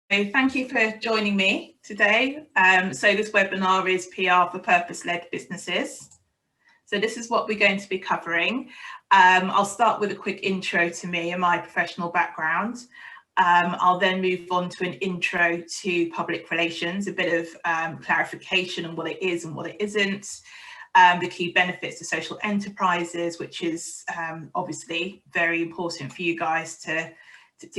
Thank you for joining me today. So this webinar is PR for purpose-led businesses. So this is what we're going to be covering. I'll start with a quick intro to me and my professional background. I'll then move on to an intro to public relations, a bit of clarification on what it is and what it isn't, the key benefits of social enterprises, which is obviously very important for you guys to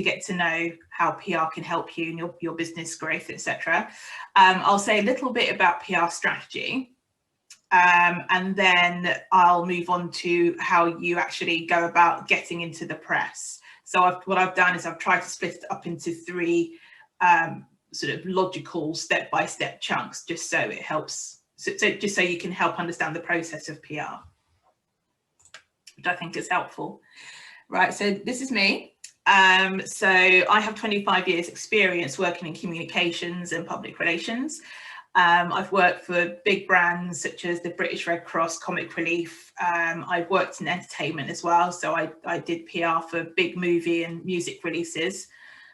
get to know how PR can help you in your business growth, etc. I'll say a little bit about PR strategy, and then I'll move on to how you actually go about getting into the press. So what I've done is I've tried to split it up into three sort of logical step-by-step chunks, just so it helps, just so you can help understand the process of PR, which I think is helpful. Right, so this is me. So I have 25 years experience working in communications and public relations. I've worked for big brands such as the British Red Cross, Comic Relief. I've worked in entertainment as well. So I did PR for big movie and music releases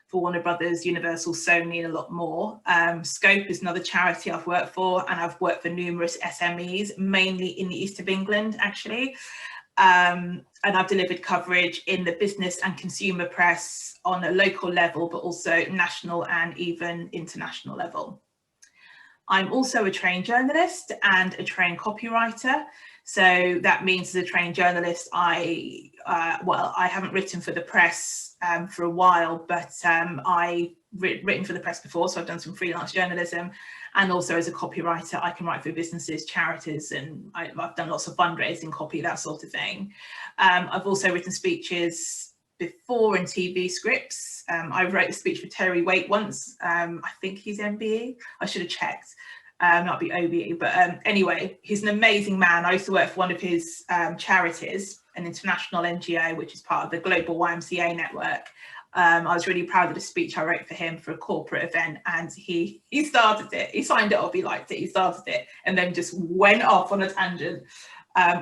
for Warner Brothers, Universal, Sony, and a lot more. Scope is another charity I've worked for, and I've worked for numerous SMEs, mainly in the east of England, actually. And I've delivered coverage in the business and consumer press on a local level, but also national and even international level. I'm also a trained journalist and a trained copywriter. So that means as a trained journalist, I haven't written for the press for a while, but I've written for the press before. So I've done some freelance journalism. And also as a copywriter, I can write for businesses, charities, and I've done lots of fundraising copy, that sort of thing. I've also written speeches before and TV scripts. I wrote a speech for Terry Waite once. I think he's MBE. I should have checked. Not be OBE, but anyway, he's an amazing man. I used to work for one of his charities, an international NGO, which is part of the global YMCA network. I was really proud of the speech I wrote for him for a corporate event, and he started it. He signed it off, he liked it, he started it, and then just went off on a tangent.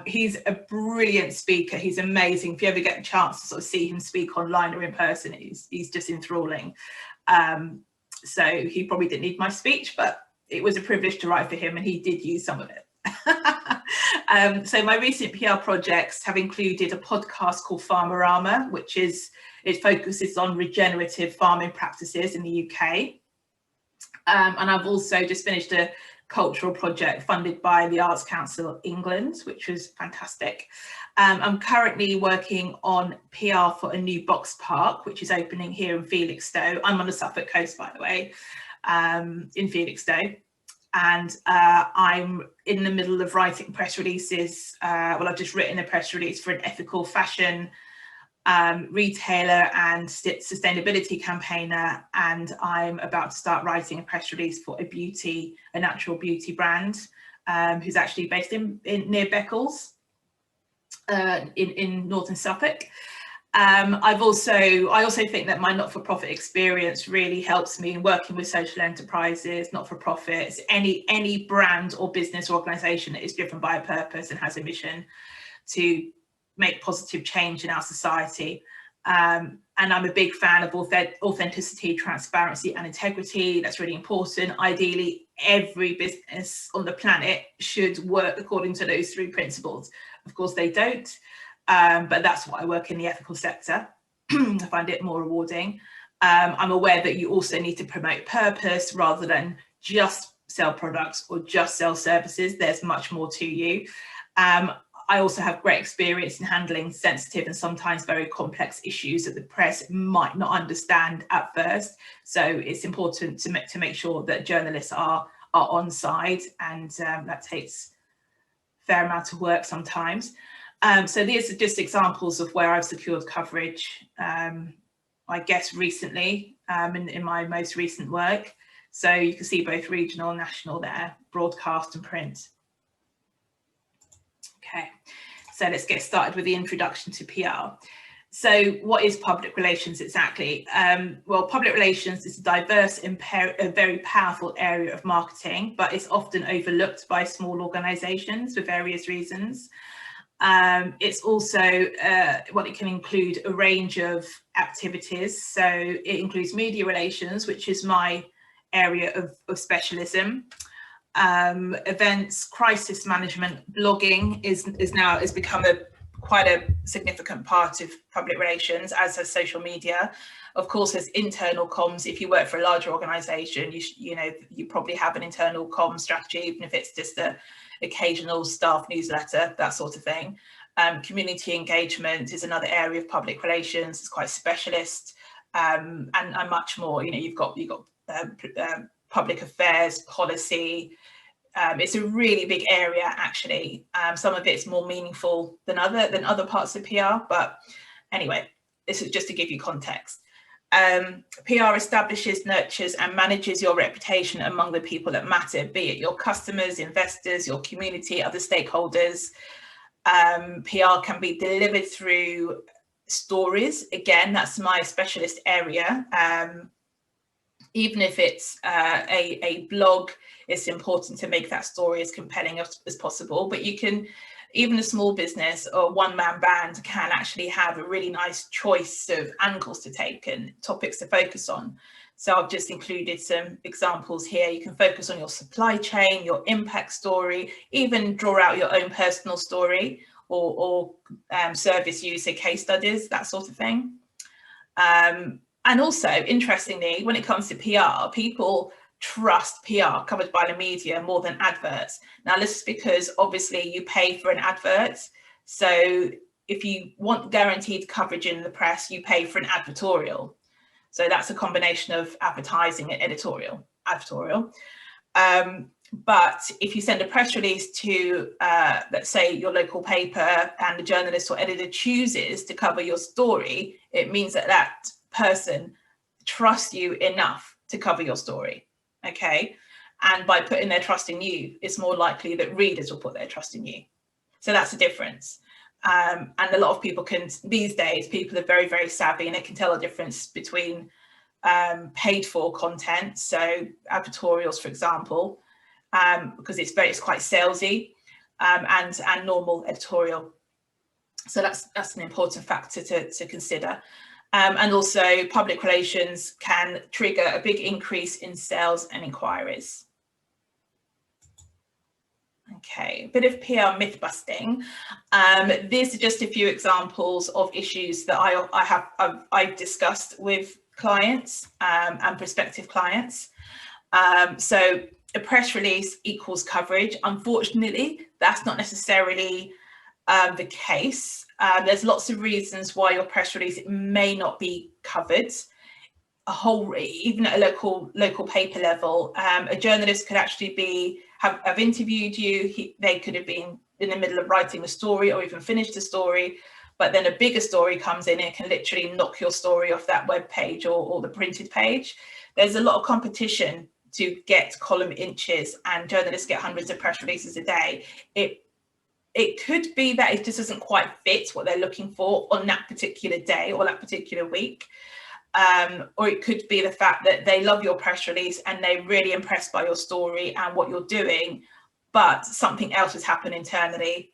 He's a brilliant speaker. He's amazing. If you ever get a chance to sort of see him speak online or in person, he's just enthralling. So he probably didn't need my speech, but it was a privilege to write for him, and he did use some of it. So my recent PR projects have included a podcast called Farmerama, which it focuses on regenerative farming practices in the UK. And I've also just finished a cultural project funded by the Arts Council England, which was fantastic. I'm currently working on PR for a new box park, which is opening here in Felixstowe. I'm on the Suffolk coast, by the way, in Felixstowe. And I'm in the middle of writing press releases. I've just written a press release for an ethical fashion retailer and sustainability campaigner, and I'm about to start writing a press release for a natural beauty brand who's actually based in near Beccles in northern Suffolk. I also think that my not-for-profit experience really helps me in working with social enterprises, not-for-profits, any brand or business organisation that is driven by a purpose and has a mission to make positive change in our society. And I'm a big fan of authenticity, transparency and integrity. That's really important. Ideally, every business on the planet should work according to those three principles. Of course, they don't. But that's why I work in the ethical sector. I find it more rewarding. I'm aware that you also need to promote purpose rather than just sell products or just sell services. There's much more to you. I also have great experience in handling sensitive and sometimes very complex issues that the press might not understand at first. So it's important to make sure that journalists are on side, and that takes a fair amount of work sometimes. So these are just examples of where I've secured coverage, I guess recently, in my most recent work. So you can see both regional and national there, broadcast and print. Okay, so let's get started with the introduction to PR. So what is public relations exactly? Well, public relations is a diverse and a very powerful area of marketing, but it's often overlooked by small organisations for various reasons. It's also, it can include a range of activities. So it includes media relations, which is my area of specialism. Events, crisis management, blogging has become quite a significant part of public relations, as has social media. Of course, there's internal comms. If you work for a larger organisation, you probably have an internal comms strategy, even if it's just a occasional staff newsletter, that sort of thing. Community engagement is another area of public relations. It's quite specialist, and much more. You've got public affairs, policy. It's a really big area, actually. Some of it's more meaningful than other parts of PR, but anyway, this is just to give you context. PR establishes, nurtures and manages your reputation among the people that matter, be it your customers, investors, your community, other stakeholders. PR can be delivered through stories. Again, that's my specialist area. Even if it's a blog, it's important to make that story as compelling as possible. But even a small business or one-man band can actually have a really nice choice of angles to take and topics to focus on. So I've just included some examples here. You can focus on your supply chain, your impact story, even draw out your own personal story or service user case studies, that sort of thing. And also, interestingly, when it comes to PR, people trust PR covered by the media more than adverts. Now, this is because obviously you pay for an advert. So if you want guaranteed coverage in the press, you pay for an advertorial. So that's a combination of advertising and editorial. But if you send a press release to, let's say, your local paper, and the journalist or editor chooses to cover your story, it means that person trusts you enough to cover your story, okay? And by putting their trust in you, it's more likely that readers will put their trust in you. So that's the difference. And a lot of people these days, people are very, very savvy, and they can tell the difference between paid for content, so advertorials, for example, because it's quite salesy, and normal editorial. So that's an important factor to consider. And also, public relations can trigger a big increase in sales and inquiries. Okay, a bit of PR myth busting. These are just a few examples of issues that I've discussed with clients and prospective clients. So a press release equals coverage. Unfortunately, that's not necessarily the case. There's lots of reasons why your press release may not be covered. Even at a local paper level, a journalist could actually have interviewed you. They could have been in the middle of writing a story or even finished the story, but then a bigger story comes in and it can literally knock your story off that web page or the printed page. There's a lot of competition to get column inches, and journalists get hundreds of press releases a day. It could be that it just doesn't quite fit what they're looking for on that particular day or that particular week. Or it could be the fact that they love your press release and they're really impressed by your story and what you're doing, but something else has happened internally,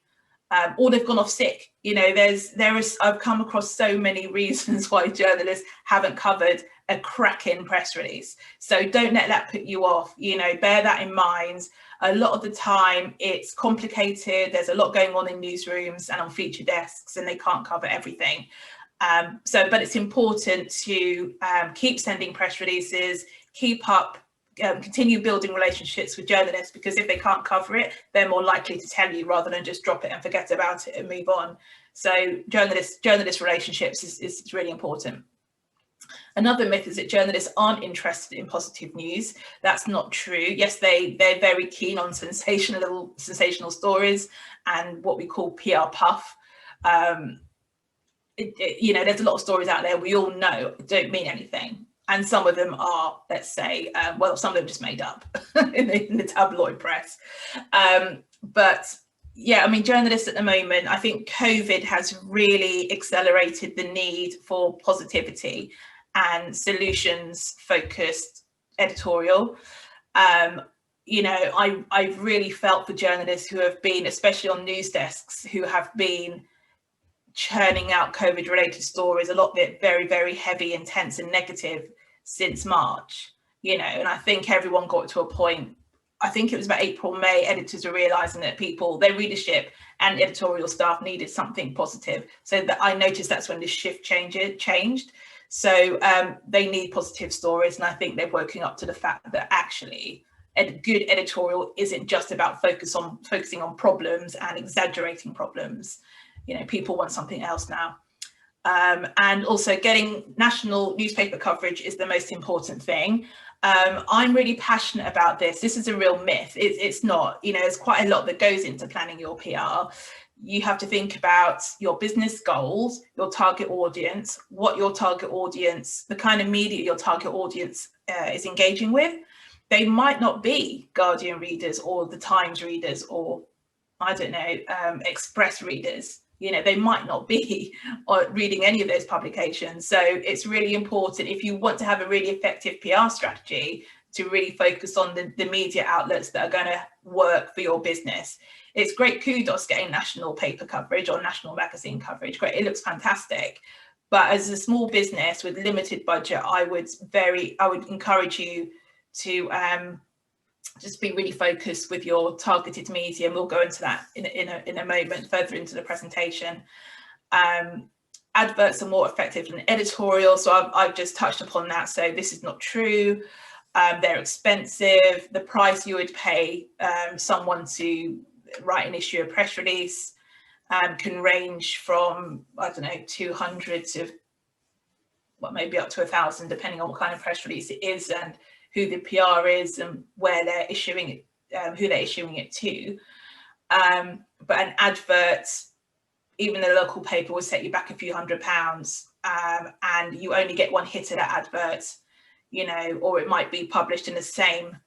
or they've gone off sick. I've come across so many reasons why journalists haven't covered a cracking press release. So don't let that put you off. Bear that in mind. A lot of the time it's complicated. There's a lot going on in newsrooms and on feature desks, and they can't cover everything. But it's important to keep sending press releases, continue building relationships with journalists, because if they can't cover it, they're more likely to tell you rather than just drop it and forget about it and move on. So journalist relationships is really important. Another myth is that journalists aren't interested in positive news. That's not true. Yes, they're very keen on sensational stories and what we call PR puff. There's a lot of stories out there we all know don't mean anything, and some of them are, let's say, some of them just made up in the tabloid press. But yeah, I mean, journalists at the moment, I think COVID has really accelerated the need for positivity and solutions-focused editorial. you know, I've really felt for journalists who have been, especially on news desks, who have been churning out COVID related stories, a lot of it very, very heavy, intense and negative since March, you know, and I think everyone got to a point, I think it was about April, May, editors were realizing that their readership and editorial staff needed something positive. So that I noticed that's when the shift changed. So they need positive stories. And I think they're woken up to the fact that actually good editorial isn't just about focusing on problems and exaggerating problems. You know, people want something else now. And also getting national newspaper coverage is the most important thing. I'm really passionate about this. This is a real myth. It's not, you know, there's quite a lot that goes into planning your PR. You have to think about your business goals, your target audience, what your target audience, the kind of media your target audience is engaging with. They might not be Guardian readers or the Times readers or, I don't know, Express readers. You know, they might not be reading any of those publications. So it's really important, if you want to have a really effective PR strategy, to really focus on the media outlets that are going to work for your business. It's great kudos getting national paper coverage or national magazine coverage. Great, it looks fantastic. But as a small business with limited budget, I would encourage you to just be really focused with your targeted media, and we'll go into that in a moment further into the presentation. Adverts are more effective than editorial, so I've just touched upon that. So this is not true. They're expensive. The price you would pay someone to write and issue a press release can range from, I don't know, 200 to maybe up to 1,000, depending on what kind of press release it is and who the PR is and where they're issuing it, who they're issuing it to. But an advert, even the local paper, will set you back a few £100, and you only get one hit of that advert, you know, or it might be published in the same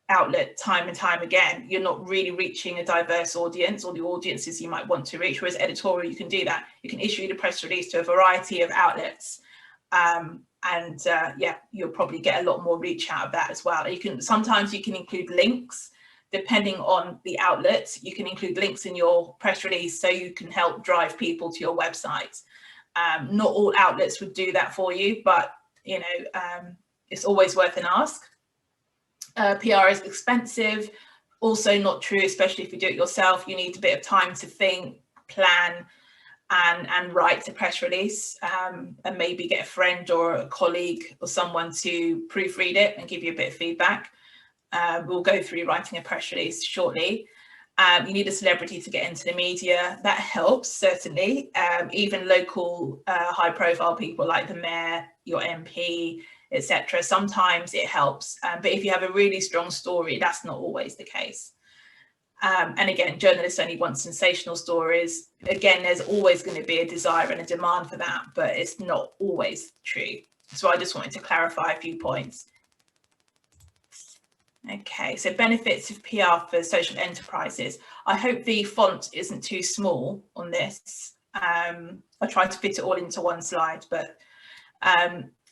outlet time and time again. You're not really reaching a diverse audience or the audiences you might want to reach, whereas editorial, you can do that. You can issue the press release to a variety of outlets. Yeah, you'll probably get a lot more reach out of that as well. Sometimes you can include links depending on the outlet. You can include links in your press release so you can help drive people to your website. Not all outlets would do that for you, but you know, it's always worth an ask. PR is expensive. Also not true, especially if you do it yourself. You need a bit of time to think, plan, and write a press release, and maybe get a friend or a colleague or someone to proofread it and give you a bit of feedback. We'll go through writing a press release shortly. You need a celebrity to get into the media. That helps, certainly. Even local high profile people like the mayor, your MP, etc. Sometimes it helps. But if you have a really strong story, that's not always the case. And again, journalists only want sensational stories. Again, there's always going to be a desire and a demand for that, but it's not always true. So I just wanted to clarify a few points. Okay, so benefits of PR for social enterprises. I hope the font isn't too small on this. I tried to fit it all into one slide, but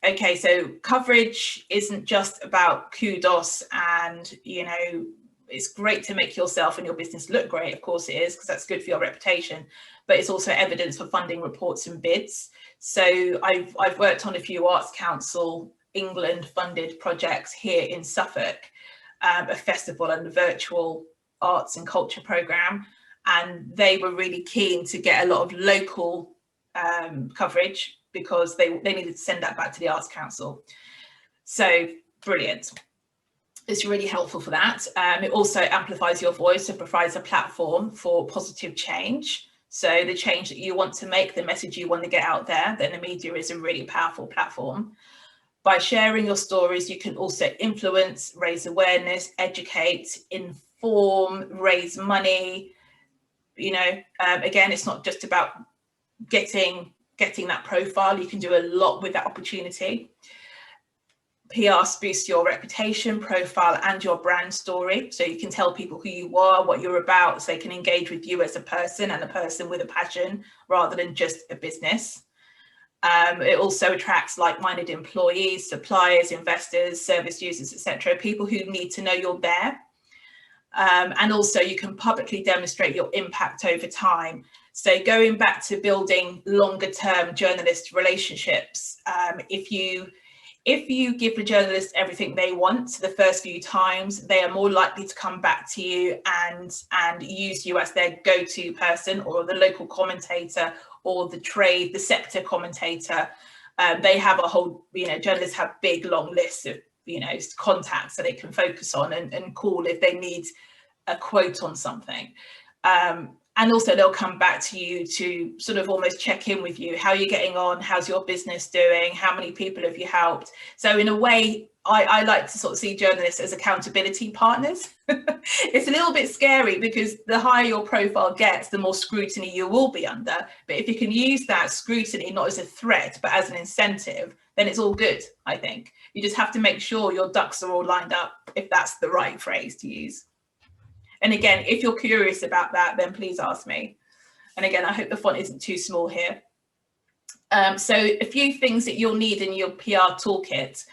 okay, so coverage isn't just about kudos and, you know, it's great to make yourself and your business look great. Of course it is, because that's good for your reputation, but it's also evidence for funding reports and bids. So I've worked on a few Arts Council England funded projects here in Suffolk, a festival and a virtual arts and culture programme, and they were really keen to get a lot of local coverage because they needed to send that back to the Arts Council. So brilliant. It's really helpful for that. It also amplifies your voice and provides a platform for positive change. So the change that you want to make, the message you want to get out there, then the media is a really powerful platform. By sharing your stories, you can also influence, raise awareness, educate, inform, raise money. You know, again, it's not just about getting that profile. You can do a lot with that opportunity. PR boosts your reputation, profile, and your brand story. So you can tell people who you are, what you're about, so they can engage with you as a person and a person with a passion rather than just a business. It also attracts like-minded employees, suppliers, investors, service users, etc. People who need to know you're there. And also you can publicly demonstrate your impact over time. So going back to building longer term journalist relationships, if you give the journalist everything they want the first few times, they are more likely to come back to you and use you as their go-to person, or the local commentator, or the sector commentator. They have a whole, journalists have big long lists of, contacts that they can focus on and call if they need a quote on something. And also they'll come back to you to sort of almost check in with you. How are you getting on? How's your business doing? How many people have you helped? So in a way, I like to sort of see journalists as accountability partners. It's a little bit scary because the higher your profile gets, the more scrutiny you will be under. But if you can use that scrutiny not as a threat, but as an incentive, then it's all good, I think. You just have to make sure your ducks are all lined up, if that's the right phrase to use. And again, if you're curious about that, then please ask me. And again, I hope the font isn't too small here. So a few things that you'll need in your PR toolkit.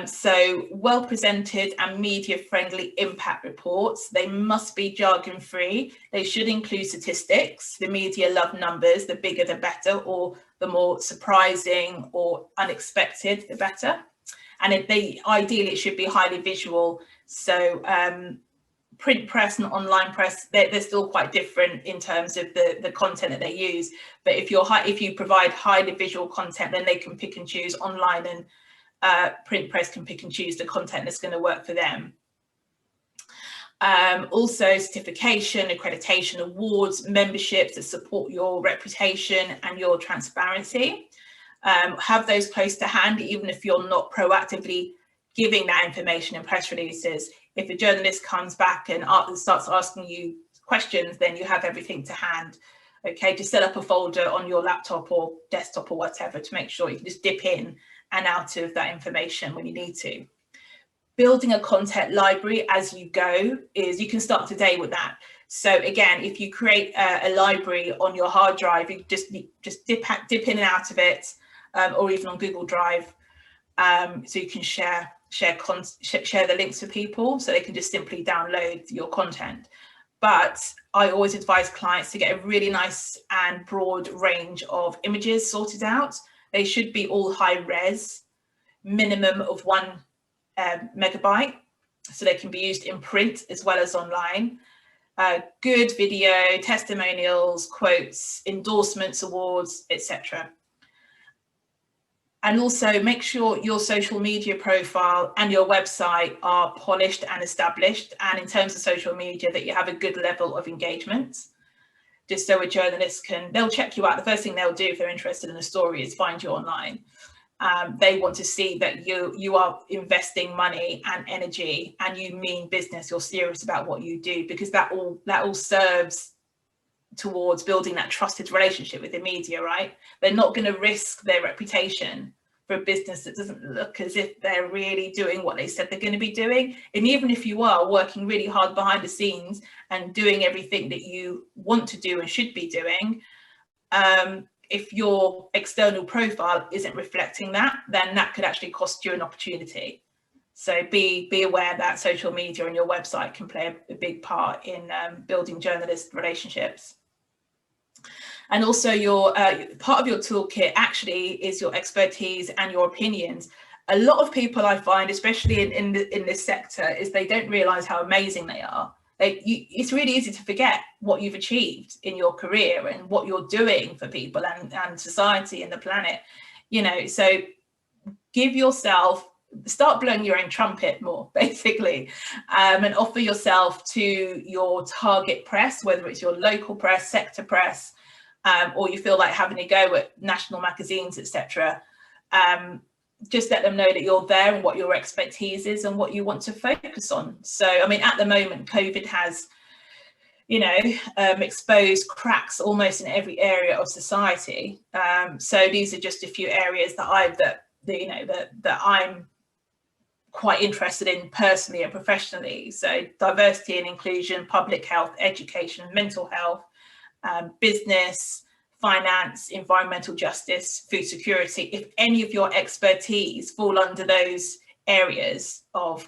So well presented and media friendly impact reports. They must be jargon free. They should include statistics. The media love numbers, the bigger the better, or the more surprising or unexpected, the better. And ideally it should be highly visual. So print press and online press, they're still quite different in terms of the content that they use. But if you provide highly visual content, then they can pick and choose. Online and print press can pick and choose the content that's going to work for them. Also certification, accreditation, awards, memberships that support your reputation and your transparency. Have those close to hand, even if you're not proactively giving that information in press releases. If a journalist comes back and starts asking you questions, then you have everything to hand. Okay, just set up a folder on your laptop or desktop or whatever to make sure you can just dip in and out of that information when you need to. Building a content library as you go is, you can start today with that. So again, if you create a library on your hard drive, you just dip in and out of it, or even on Google Drive, so you can share the links with people, so they can just simply download your content. But I always advise clients to get a really nice and broad range of images sorted out. They should be all high res, minimum of 1 megabyte, so they can be used in print as well as online. Good video, testimonials, quotes, endorsements, awards, etc. And also make sure your social media profile and your website are polished and established. And in terms of social media, that you have a good level of engagement, just so a journalist they'll check you out. The first thing they'll do if they're interested in a story is find you online. They want to see that you are investing money and energy and you mean business, you're serious about what you do, because that all serves towards building that trusted relationship with the media, right? They're not going to risk their reputation for a business that doesn't look as if they're really doing what they said they're going to be doing. And even if you are working really hard behind the scenes and doing everything that you want to do and should be doing, if your external profile isn't reflecting that, then that could actually cost you an opportunity. So be aware that social media and your website can play a big part in building journalist relationships. And also your part of your toolkit actually is your expertise and your opinions. A lot of people I find, especially in this sector, is they don't realize how amazing they are. It's really easy to forget what you've achieved in your career and what you're doing for people and society and the planet. So start blowing your own trumpet more, basically, and offer yourself to your target press, whether it's your local press, sector press, or you feel like having a go at national magazines, etc. Just let them know that you're there and what your expertise is and what you want to focus on. So, I mean, at the moment, COVID has, exposed cracks almost in every area of society. So these are just a few areas that I'm quite interested in personally and professionally. So diversity and inclusion, public health, education, mental health, business, finance, environmental justice, food security. If any of your expertise fall under those areas of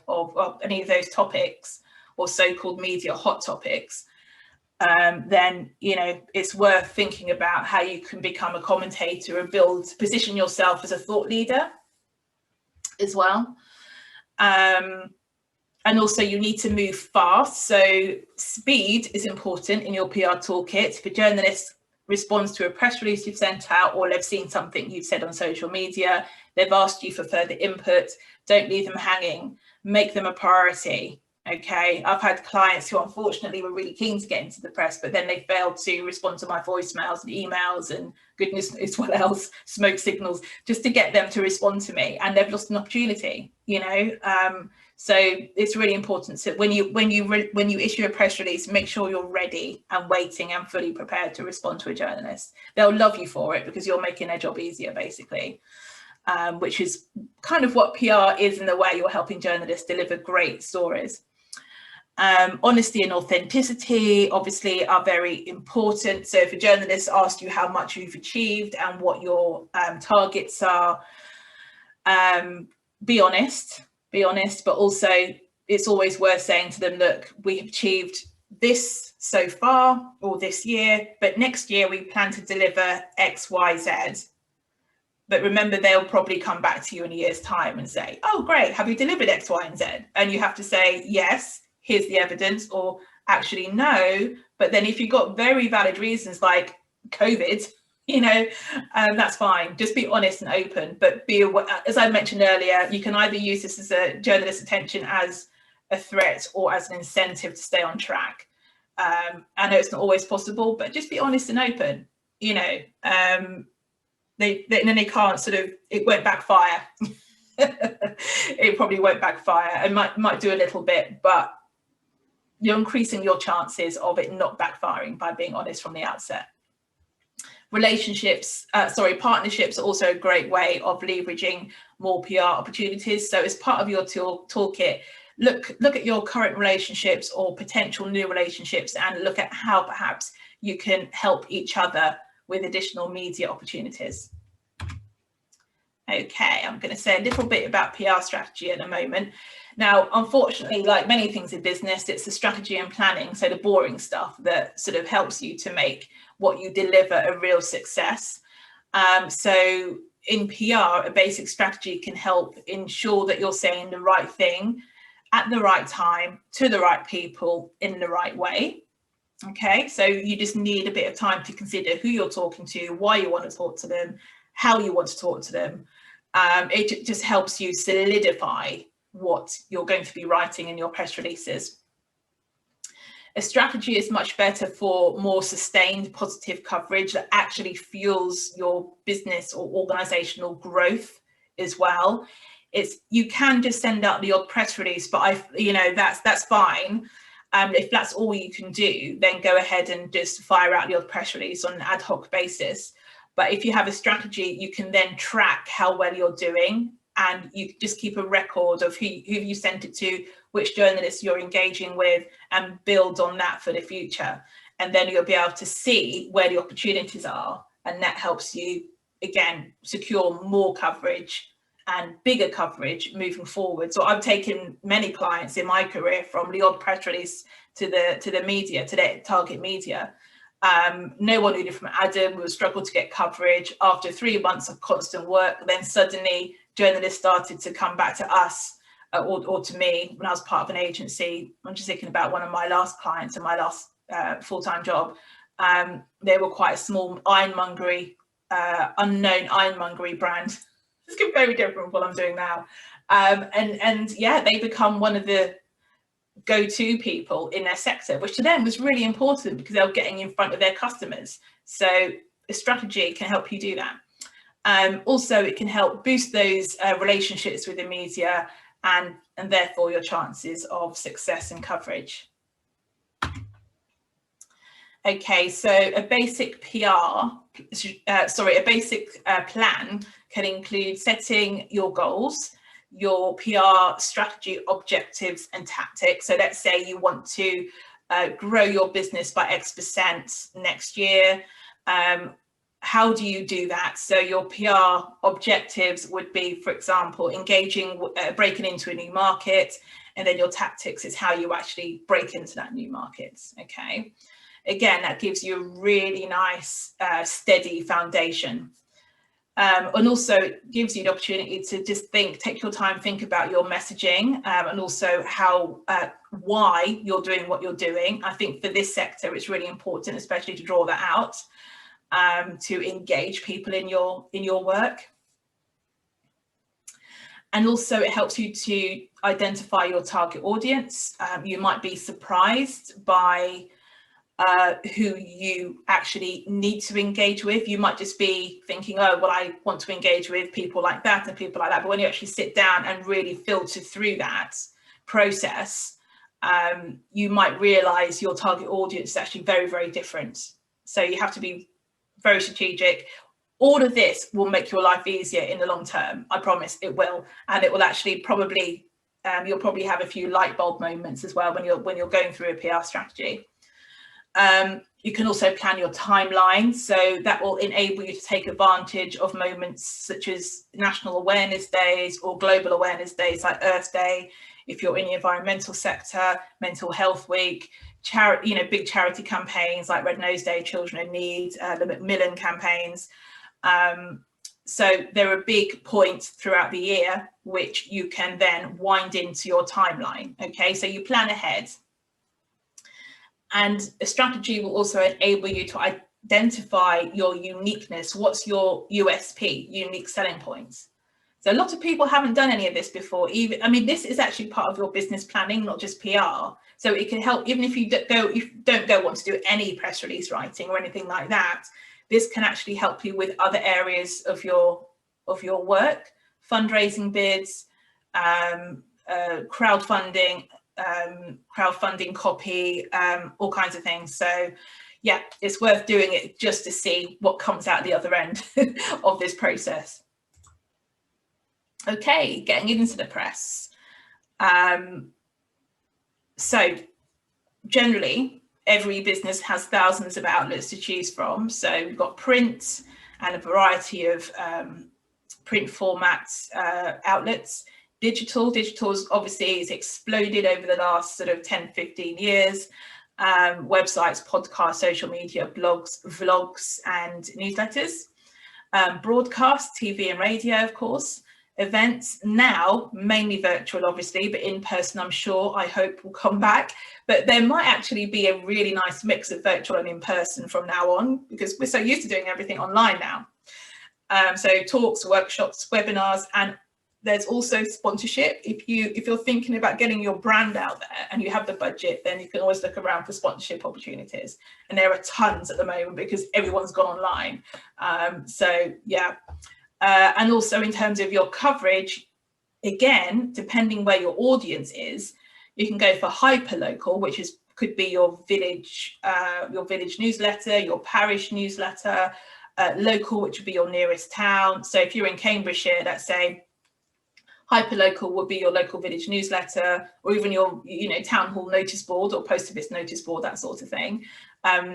any of those topics, or so-called media hot topics, then it's worth thinking about how you can become a commentator and position yourself as a thought leader as well. And also you need to move fast. So speed is important in your PR toolkit. If a journalist responds to a press release you've sent out, or they've seen something you've said on social media, they've asked you for further input, don't leave them hanging, make them a priority. Okay, I've had clients who unfortunately were really keen to get into the press, but then they failed to respond to my voicemails and emails and goodness knows what else, smoke signals, just to get them to respond to me, and they've lost an opportunity, so it's really important. So when you issue a press release, make sure you're ready and waiting and fully prepared to respond to a journalist. They'll love you for it because you're making their job easier, basically. Which is kind of what PR is in the way you're helping journalists deliver great stories. Honesty and authenticity obviously are very important. So if a journalist asks you how much you've achieved and what your targets are, be honest, but also it's always worth saying to them, look, we have achieved this so far or this year, but next year we plan to deliver X, Y, Z. But remember, they'll probably come back to you in a year's time and say, oh, great, have you delivered X, Y, and Z? And you have to say, yes, here's the evidence, or actually no. But then if you've got very valid reasons like COVID, that's fine. Just be honest and open, but be aware, as I mentioned earlier, you can either use this as a journalist's attention as a threat or as an incentive to stay on track. I know it's not always possible, but just be honest and open, then they can't it won't backfire. It probably won't backfire. It might do a little bit, but you're increasing your chances of it not backfiring by being honest from the outset. Partnerships are also a great way of leveraging more PR opportunities. So as part of your toolkit, look at your current relationships or potential new relationships and look at how perhaps you can help each other with additional media opportunities. Okay, I'm going to say a little bit about PR strategy at the moment. Now, unfortunately, like many things in business, it's the strategy and planning, so the boring stuff that sort of helps you to make what you deliver a real success. So in PR, a basic strategy can help ensure that you're saying the right thing at the right time to the right people in the right way. Okay, so you just need a bit of time to consider who you're talking to, why you want to talk to them, how you want to talk to them. It just helps you solidify what you're going to be writing in your press releases. A strategy is much better for more sustained positive coverage that actually fuels your business or organizational growth as well. You can just send out the odd press release, but that's fine. If that's all you can do, then go ahead and just fire out the odd press release on an ad hoc basis. But if you have a strategy, you can then track how well you're doing, and you just keep a record of who you sent it to, which journalists you're engaging with, and build on that for the future. And then you'll be able to see where the opportunities are, and that helps you, again, secure more coverage and bigger coverage moving forward. So I've taken many clients in my career from the odd press release to the media, to their target media. No one knew from Adam. We struggled to get coverage. After 3 months of constant work, then suddenly journalists started to come back to us or to me when I was part of an agency. I'm just thinking about one of my last clients in my last full-time job. They were quite a small unknown ironmongery brand. It's very different from what I'm doing now. And yeah, they become one of the go-to people in their sector, which to them was really important because they were getting in front of their customers. So a strategy can help you do that. Also, it can help boost those relationships with the media and therefore your chances of success and coverage. Okay, so a basic plan can include setting your goals, your PR strategy, objectives and tactics. So let's say you want to grow your business by X% next year. How do you do that? So your PR objectives would be, for example, breaking into a new market, and then your tactics is how you actually break into that new market. Okay, again, that gives you a really nice steady foundation. And also it gives you the opportunity to just take your time, think about your messaging, and also how, why you're doing what you're doing. I think for this sector, it's really important, especially to draw that out, to engage people in your work. And also it helps you to identify your target audience. You might be surprised by who you actually need to engage with. You might just be thinking, oh, well, I want to engage with people like that and people like that. But when you actually sit down and really filter through that process, you might realize your target audience is actually very, very different. So you have to be very strategic. All of this will make your life easier in the long term. I promise it will. And it will actually probably, you'll probably have a few light bulb moments as well when you're going through a PR strategy. You can also plan your timeline, so that will enable you to take advantage of moments such as national awareness days or global awareness days like Earth Day, if you're in the environmental sector, Mental Health Week, big charity campaigns like Red Nose Day, Children in Need, the Macmillan campaigns. So there are big points throughout the year which you can then wind into your timeline. Okay, so you plan ahead. And a strategy will also enable you to identify your uniqueness. What's your USP, unique selling points? So a lot of people haven't done any of this before. This is actually part of your business planning, not just PR. So it can help, even if you don't want to do any press release writing or anything like that. This can actually help you with other areas of your work, fundraising bids, crowdfunding copy, all kinds of things. So yeah, it's worth doing it just to see what comes out the other end of this process. Okay, getting into the press. So generally, every business has thousands of outlets to choose from. So we've got print and a variety of print formats, outlets. Digital's obviously has exploded over the last sort of 10, 15 years. Websites, podcasts, social media, blogs, vlogs, and newsletters. Broadcast, TV and radio, of course. Events, now mainly virtual, obviously, but in person, I'm sure, I hope will come back. But there might actually be a really nice mix of virtual and in person from now on, because we're so used to doing everything online now. So talks, workshops, webinars, and there's also sponsorship. If you're thinking about getting your brand out there and you have the budget, then you can always look around for sponsorship opportunities. And there are tons at the moment because everyone's gone online. So yeah. And also in terms of your coverage, again, depending where your audience is, you can go for hyperlocal, which could be your village newsletter, your parish newsletter, local, which would be your nearest town. So if you're in Cambridgeshire, let's say, hyperlocal would be your local village newsletter, or even your town hall notice board or post office notice board, that sort of thing.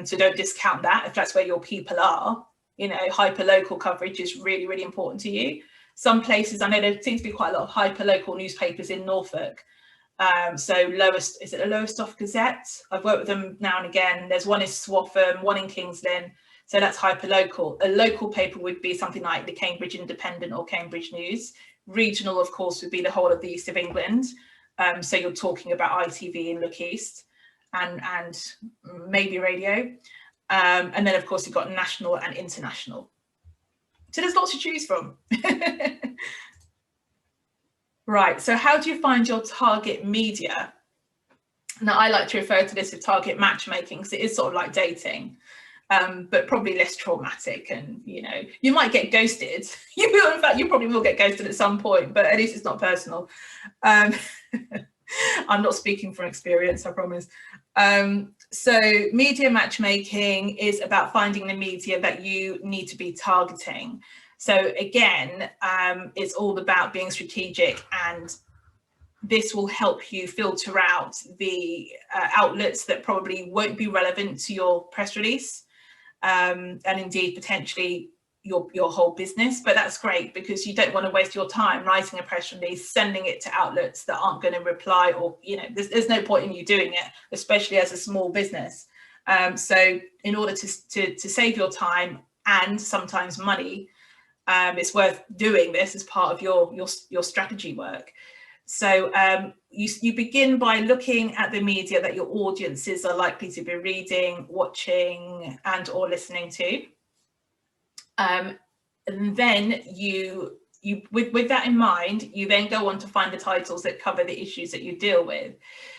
So don't discount that if that's where your people are. Hyperlocal coverage is really, really important to you. Some places, I know there seems to be quite a lot of hyperlocal newspapers in Norfolk. So is it the Lowestoft Gazette? I've worked with them now and again. There's one in Swaffham, one in Kings Lynn. So that's hyperlocal. A local paper would be something like the Cambridge Independent or Cambridge News. Regional, of course, would be the whole of the East of England. So you're talking about ITV and Look East and maybe radio. And then, of course, you've got national and international. So there's lots to choose from. Right, so how do you find your target media? Now, I like to refer to this as target matchmaking because it is sort of like dating. But probably less traumatic, and you might get ghosted. In fact, you probably will get ghosted at some point, but at least it's not personal. I'm not speaking from experience, I promise. So media matchmaking is about finding the media that you need to be targeting. So again, it's all about being strategic, and this will help you filter out the outlets that probably won't be relevant to your press release. And indeed potentially your whole business. But that's great, because you don't want to waste your time writing a press release, sending it to outlets that aren't going to reply, or there's no point in you doing it, especially as a small business. So in order to save your time and sometimes money, it's worth doing this as part of your strategy work. So you begin by looking at the media that your audiences are likely to be reading, watching, and or listening to. And then you with that in mind, you then go on to find the titles that cover the issues that you deal with.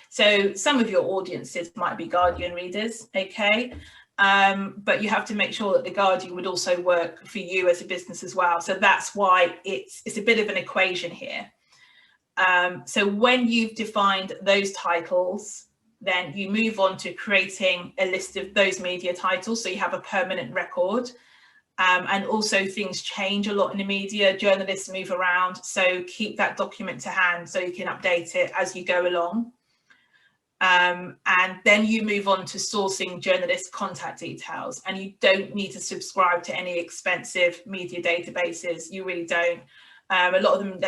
So some of your audiences might be Guardian readers, okay? But you have to make sure that the Guardian would also work for you as a business as well. So that's why it's a bit of an equation here. So when you've defined those titles, then you move on to creating a list of those media titles, so you have a permanent record. And also things change a lot in the media, journalists move around, so keep that document to hand so you can update it as you go along. And then you move on to sourcing journalist contact details, and you don't need to subscribe to any expensive media databases. You really don't. A lot of them,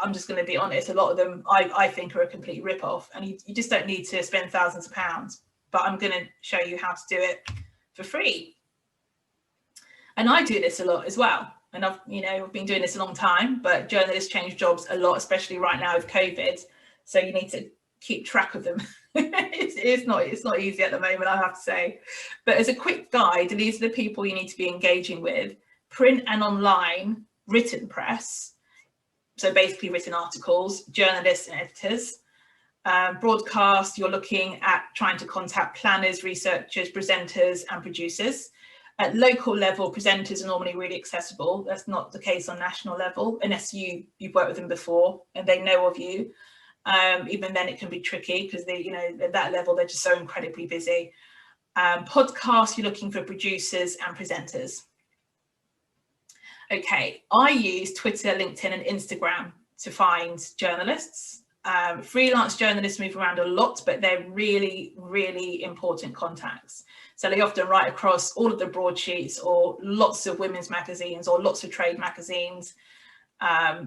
I'm just going to be honest, a lot of them I think are a complete rip-off, and you just don't need to spend thousands of pounds. But I'm going to show you how to do it for free. And I do this a lot as well. And I've been doing this a long time, but journalists change jobs a lot, especially right now with COVID. So you need to keep track of them. It's not easy at the moment, I have to say. But as a quick guide, these are the people you need to be engaging with: print and online, written press, so basically written articles, journalists and editors. Broadcast, you're looking at trying to contact planners, researchers, presenters and producers. At local level, presenters are normally really accessible. That's not the case on national level, unless you've worked with them before and they know of you. Even then it can be tricky, because at that level, they're just so incredibly busy. Podcasts, you're looking for producers and presenters. Okay, I use Twitter, LinkedIn and Instagram to find journalists. Freelance journalists move around a lot, but they're really, really important contacts. So they often write across all of the broadsheets, or lots of women's magazines, or lots of trade magazines.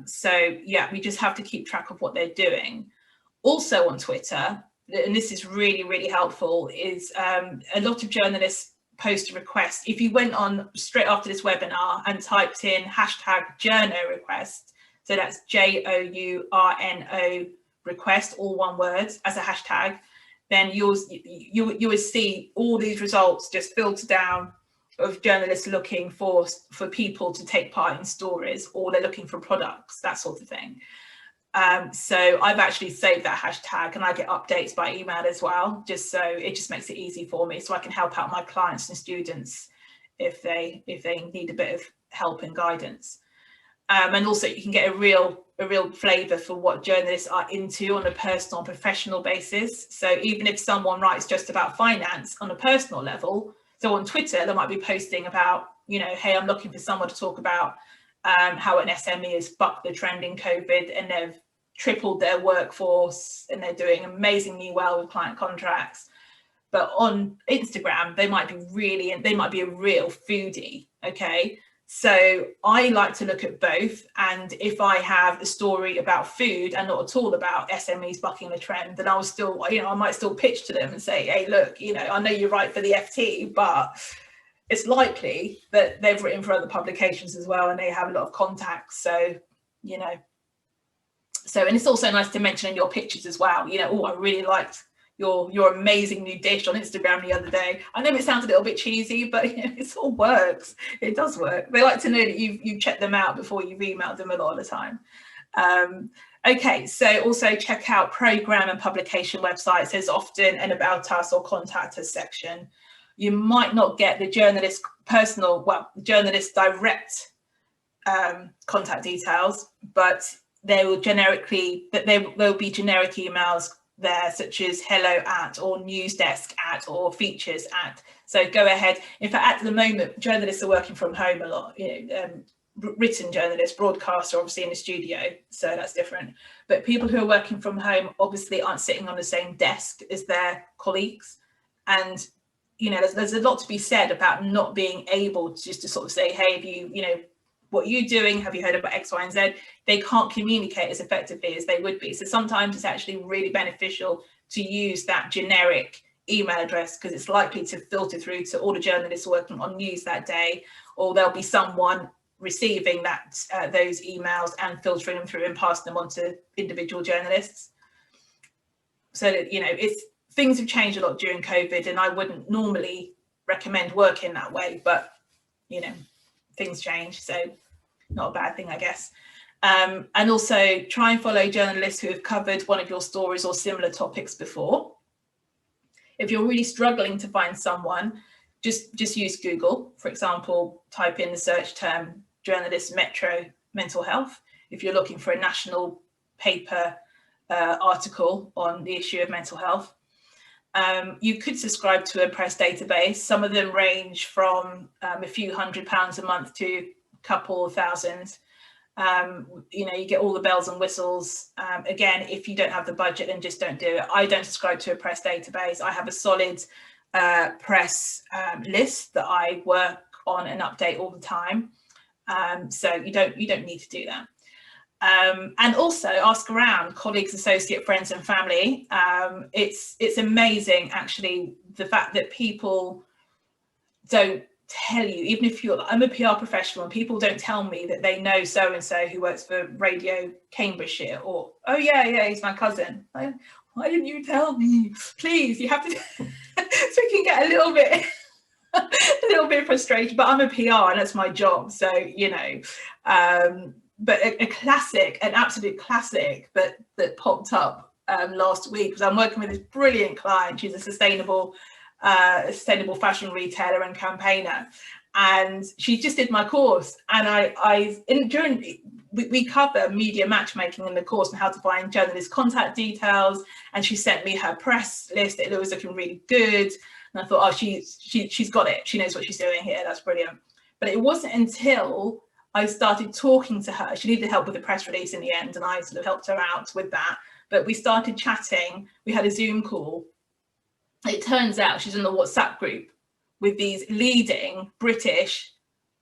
So yeah, we just have to keep track of what they're doing. Also on Twitter, and this is really, really helpful, is a lot of journalists post a request. If you went on straight after this webinar and typed in #journo request, so that's JOURNO request, all one word, as a hashtag, then you would see all these results just filter down of journalists looking for people to take part in stories, or they're looking for products, that sort of thing. So I've actually saved that hashtag, and I get updates by email as well, just so it just makes it easy for me, so I can help out my clients and students if they need a bit of help and guidance. And also you can get a real flavour for what journalists are into on a personal and professional basis. So even if someone writes just about finance on a personal level, so on Twitter they might be posting about, hey, I'm looking for someone to talk about how an SME has bucked the trend in COVID, and they've tripled their workforce, and they're doing amazingly well with client contracts. But on Instagram, they might be a real foodie, okay? So I like to look at both, and if I have a story about food and not at all about SMEs bucking the trend, then I'll still, I might still pitch to them and say, hey, look, I know you're right for the FT, but it's likely that they've written for other publications as well, and they have a lot of contacts. So, and it's also nice to mention in your pictures as well, oh, I really liked your amazing new dish on Instagram the other day. I know it sounds a little bit cheesy, but it all works. It does work. They like to know that you've checked them out before you've emailed them a lot of the time. Okay, so also check out program and publication websites. There's often an About Us or Contact Us section. You might not get the journalist direct contact details, but there will be generic emails there, such as hello@ or newsdesk@ or features@. So go ahead. In fact, at the moment, journalists are working from home a lot. Written journalists, broadcasts are obviously in the studio, so that's different. But people who are working from home obviously aren't sitting on the same desk as their colleagues, and you know, there's a lot to be said about not being able to just to sort of say, hey, have you, you know, what are you doing? Have you heard about X, Y, and Z? They can't communicate as effectively as they would be. So sometimes it's actually really beneficial to use that generic email address, because it's likely to filter through to all the journalists working on news that day, or there'll be someone receiving that those emails and filtering them through and passing them on to individual journalists. So that, you know, things have changed a lot during COVID, and I wouldn't normally recommend working that way, but you know, things change, so not a bad thing, I guess. And also try and follow journalists who have covered one of your stories or similar topics before. If you're really struggling to find someone, just use Google. For example, type in the search term journalist metro mental health if you're looking for a national paper article on the issue of mental health. You could subscribe to a press database. Some of them range from a few £100 a month to a couple of thousands. You know, you get all the bells and whistles. Again, if you don't have the budget, then just don't do it. I don't subscribe to a press database. I have a solid press list that I work on and update all the time. So you don't need to do that. And also ask around colleagues, associate, friends and family. It's amazing, actually, the fact that people don't tell you, even if I'm a PR professional and people don't tell me that they know so-and-so who works for Radio Cambridgeshire, or, oh yeah, he's my cousin. Why didn't you tell me? Please, you have to, so we can get a little bit frustrated, but I'm a PR and that's my job. So, you know, but a classic, an absolute classic that popped up last week, because I'm working with this brilliant client. She's a sustainable fashion retailer and campaigner, and she just did my course. And we cover media matchmaking in the course and how to find journalist contact details. And she sent me her press list. It was looking really good, and I thought, oh, she's got it. She knows what she's doing here. That's brilliant. But it wasn't until I started talking to her. She needed help with the press release in the end, and I sort of helped her out with that. But we started chatting. We had a Zoom call. It turns out she's in the WhatsApp group with these leading British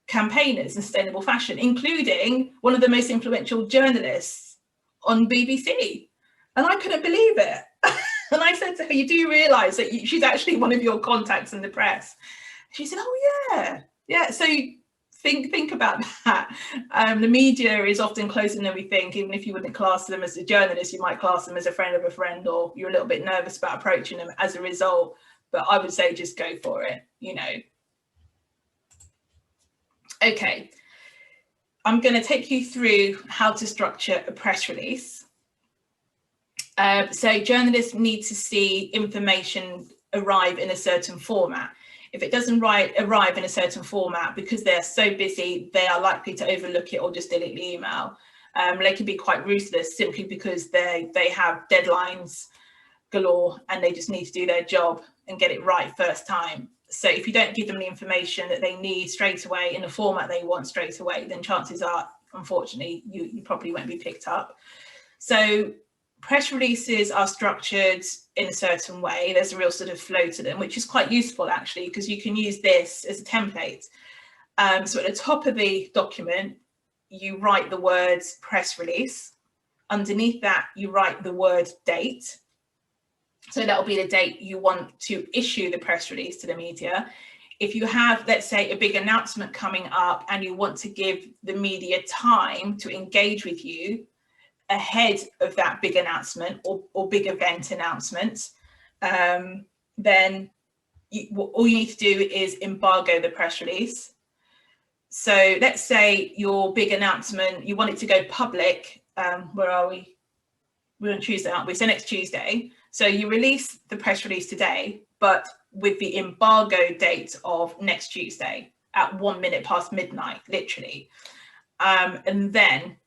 campaigners in sustainable fashion, including one of the most influential journalists on BBC. And I couldn't believe it. And I said to her, you do realise that she's actually one of your contacts in the press? She said, oh yeah. So think about that. The media is often closer than we think. Even if you wouldn't class them as a journalist, you might class them as a friend of a friend, or you're a little bit nervous about approaching them as a result. But I would say just go for it, you know. Okay, I'm going to take you through how to structure a press release. So journalists need to see information arrive in a certain format. If it doesn't arrive in a certain format, because they're so busy, they are likely to overlook it or just delete the email. They can be quite ruthless simply because they have deadlines galore and they just need to do their job and get it right first time. So if you don't give them the information that they need straight away in the format they want straight away, then chances are, unfortunately, you probably won't be picked up. So press releases are structured in a certain way. There's a real sort of flow to them, which is quite useful actually, because you can use this as a template. So at the top of the document, you write the words press release. Underneath that, you write the word date. So that'll be the date you want to issue the press release to the media. If you have, let's say, a big announcement coming up and you want to give the media time to engage with you ahead of that big announcement or big event announcement, then all you need to do is embargo the press release. So let's say your big announcement, you want it to go public. Where are we? We're on Tuesday, aren't we? So next Tuesday. So you release the press release today, but with the embargo date of next Tuesday at 1 minute past midnight, literally. And then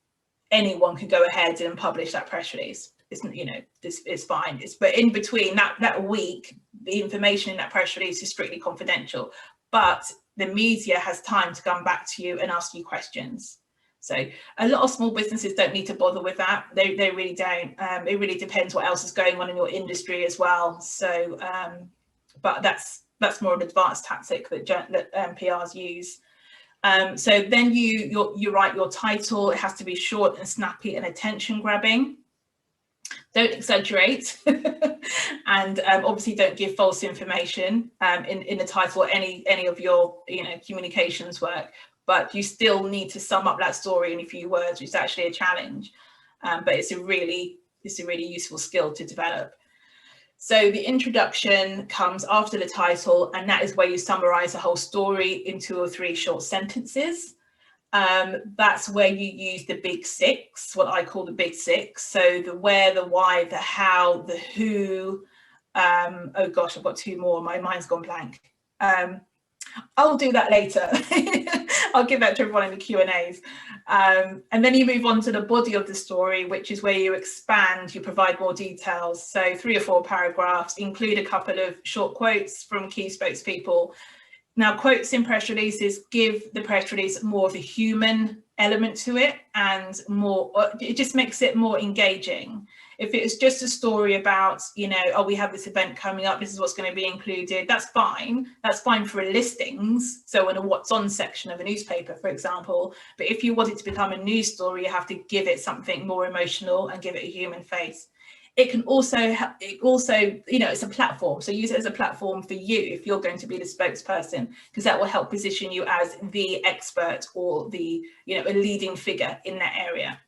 anyone can go ahead and publish that press release. It's, you know, it's fine. But in between that week, the information in that press release is strictly confidential. But the media has time to come back to you and ask you questions. So a lot of small businesses don't need to bother with that. They really don't. It really depends what else is going on in your industry as well. So, but that's that's more an advanced tactic that PRs use. So then you write your title. It has to be short and snappy and attention grabbing. Don't exaggerate, and obviously don't give false information in the title or any of your communications work. But you still need to sum up that story in a few words, which is actually a challenge. But it's a really useful skill to develop. So the introduction comes after the title, and that is where you summarize the whole story in 2 or 3 short sentences. That's where you use the big 6, what I call the big 6. So the where, the why, the how, the who. Oh gosh, I've got 2 more. My mind's gone blank. I'll do that later. I'll give that to everyone in the Q&As. And then you move on to the body of the story, which is where you expand, you provide more details. So 3 or 4 paragraphs, include a couple of short quotes from key spokespeople. Now, quotes in press releases give the press release more of a human element to it, and it just makes it more engaging. If it's just a story about, oh, we have this event coming up, this is what's going to be included, that's fine. That's fine for listings. So in a what's on section of a newspaper, for example. But if you want it to become a news story, you have to give it something more emotional and give it a human face. It can also, it's a platform. So use it as a platform for you if you're going to be the spokesperson, because that will help position you as the expert or the, a leading figure in that area.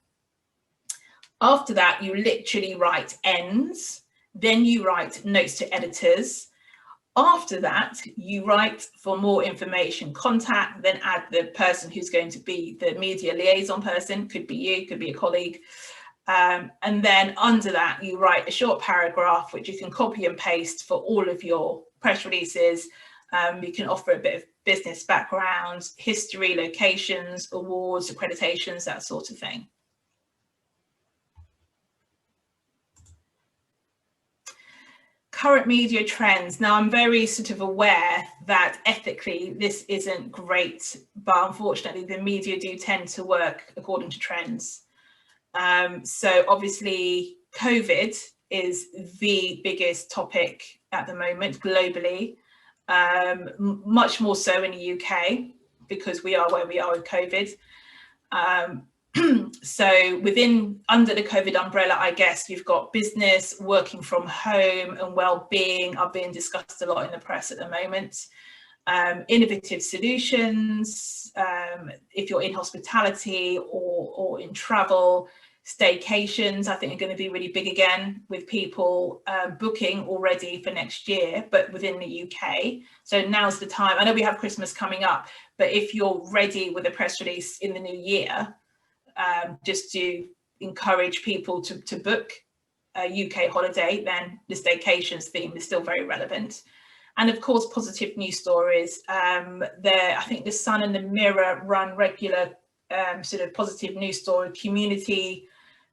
After that, you literally write ends, then you write notes to editors. After that, you write for more information, contact, then add the person who's going to be the media liaison person, could be you, could be a colleague. And then under that, you write a short paragraph, which you can copy and paste for all of your press releases. You can offer a bit of business background, history, locations, awards, accreditations, that sort of thing. Current media trends. Now, I'm very sort of aware that ethically this isn't great, but unfortunately the media do tend to work according to trends. So obviously COVID is the biggest topic at the moment globally, much more so in the UK because we are where we are with COVID. So under the COVID umbrella, I guess you've got business, working from home and well-being are being discussed a lot in the press at the moment. Innovative solutions, if you're in hospitality or in travel, staycations, I think are going to be really big again with people booking already for next year, but within the UK. So now's the time. I know we have Christmas coming up, but if you're ready with a press release in the new year, just to encourage people to book a UK holiday, then the staycations theme is still very relevant. And of course, positive news stories. I think the Sun and the Mirror run regular sort of positive news story, community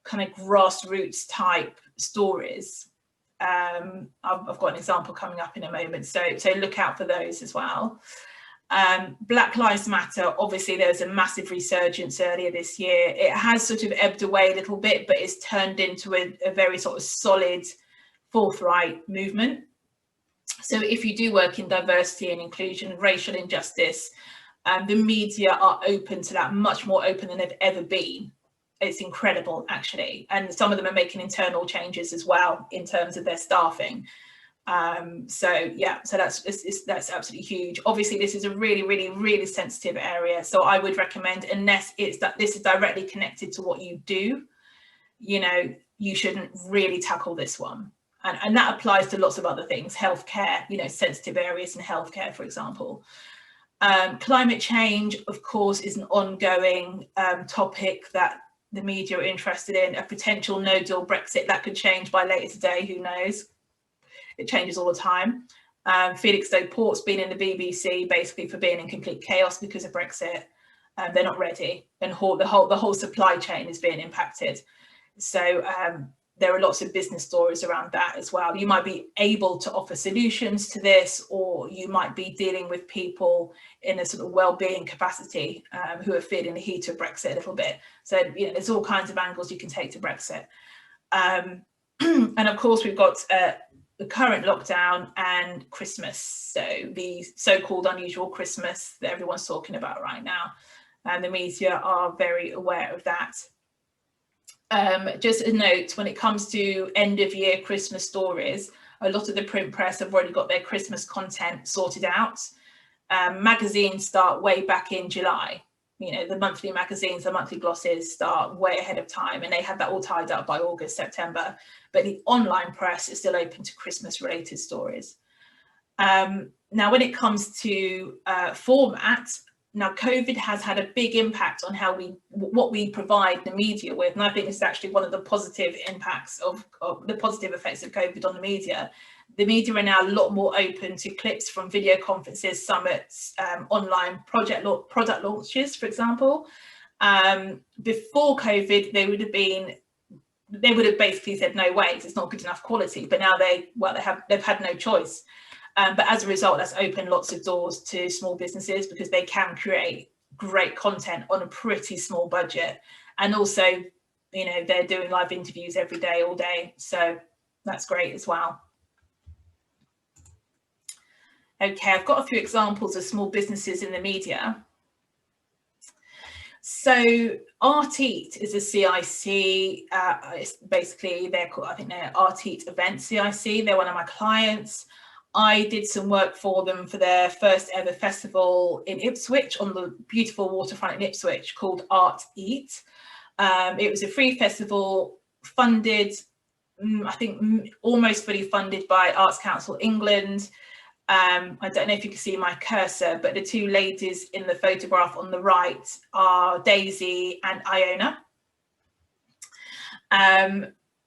kind of grassroots type stories. I've got an example coming up in a moment, so look out for those as well. Black Lives Matter, obviously there was a massive resurgence earlier this year. It has sort of ebbed away a little bit, but it's turned into a very sort of solid, forthright movement. So if you do work in diversity and inclusion, racial injustice, the media are open to that, much more open than they've ever been. It's incredible, actually. And some of them are making internal changes as well in terms of their staffing. So that's absolutely huge. Obviously, this is a really, really, really sensitive area. So I would recommend, unless this is directly connected to what you do, you shouldn't really tackle this one. And that applies to lots of other things, healthcare, sensitive areas in healthcare, for example. Climate change, of course, is an ongoing topic that the media are interested in. A potential no-deal Brexit, that could change by later today, who knows? It changes all the time. Felixstowe-Port's been in the BBC basically for being in complete chaos because of Brexit. They're not ready, and the whole supply chain is being impacted. So there are lots of business stories around that as well. You might be able to offer solutions to this, or you might be dealing with people in a sort of well-being capacity who are feeling the heat of Brexit a little bit. So there's all kinds of angles you can take to Brexit. And of course, we've got the current lockdown and Christmas, so the so-called unusual Christmas that everyone's talking about right now, and the media are very aware of that. Just a note, when it comes to end of year Christmas stories, a lot of the print press have already got their Christmas content sorted out. Magazines start way back in July. You know, the monthly magazines, the monthly glosses start way ahead of time, and they had that all tied up by August, September. But the online press is still open to Christmas related stories. Now, when it comes to format, now COVID has had a big impact on how what we provide the media with, and I think this is actually one of the positive impacts of the positive effects of COVID on the media. The media are now a lot more open to clips from video conferences, summits, online product launches, for example. Before COVID, they would have basically said no way, it's not good enough quality. But now they've had no choice. But as a result, that's opened lots of doors to small businesses because they can create great content on a pretty small budget. And also, you know, they're doing live interviews every day, all day. So that's great as well. Okay, I've got a few examples of small businesses in the media. So Arteat is a CIC. It's basically, they're called, I think they're Arteat Event CIC. They're one of my clients. I did some work for them for their first ever festival in Ipswich on the beautiful waterfront in Ipswich called Art Eat. It was a free festival funded, I think almost fully funded by Arts Council England. I don't know if you can see my cursor, but the two ladies in the photograph on the right are Daisy and Iona.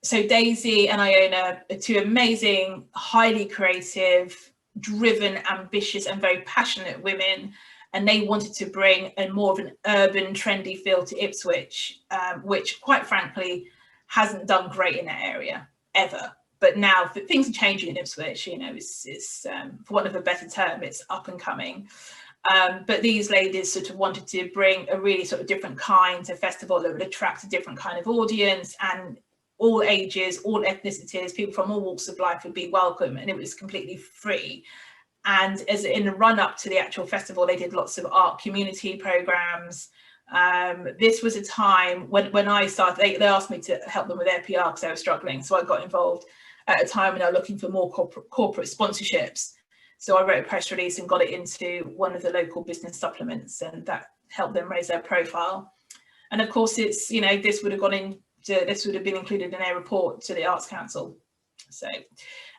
So Daisy and Iona are two amazing, highly creative, driven, ambitious and very passionate women. And they wanted to bring a more of an urban, trendy feel to Ipswich, which quite frankly hasn't done great in that area ever. But now things are changing in Ipswich, you know, it's for want of a better term, it's up and coming. But these ladies sort of wanted to bring a really sort of different kind of festival that would attract a different kind of audience, and all ages, all ethnicities, people from all walks of life would be welcome, and it was completely free. And as in the run up to the actual festival, they did lots of art community programs. This was a time when I started, they asked me to help them with their PR because they were struggling. So I got involved at a time when they were looking for more corporate sponsorships. So I wrote a press release and got it into one of the local business supplements, and that helped them raise their profile. And of course, it's, you know, this would have been included in their report to the Arts Council. So,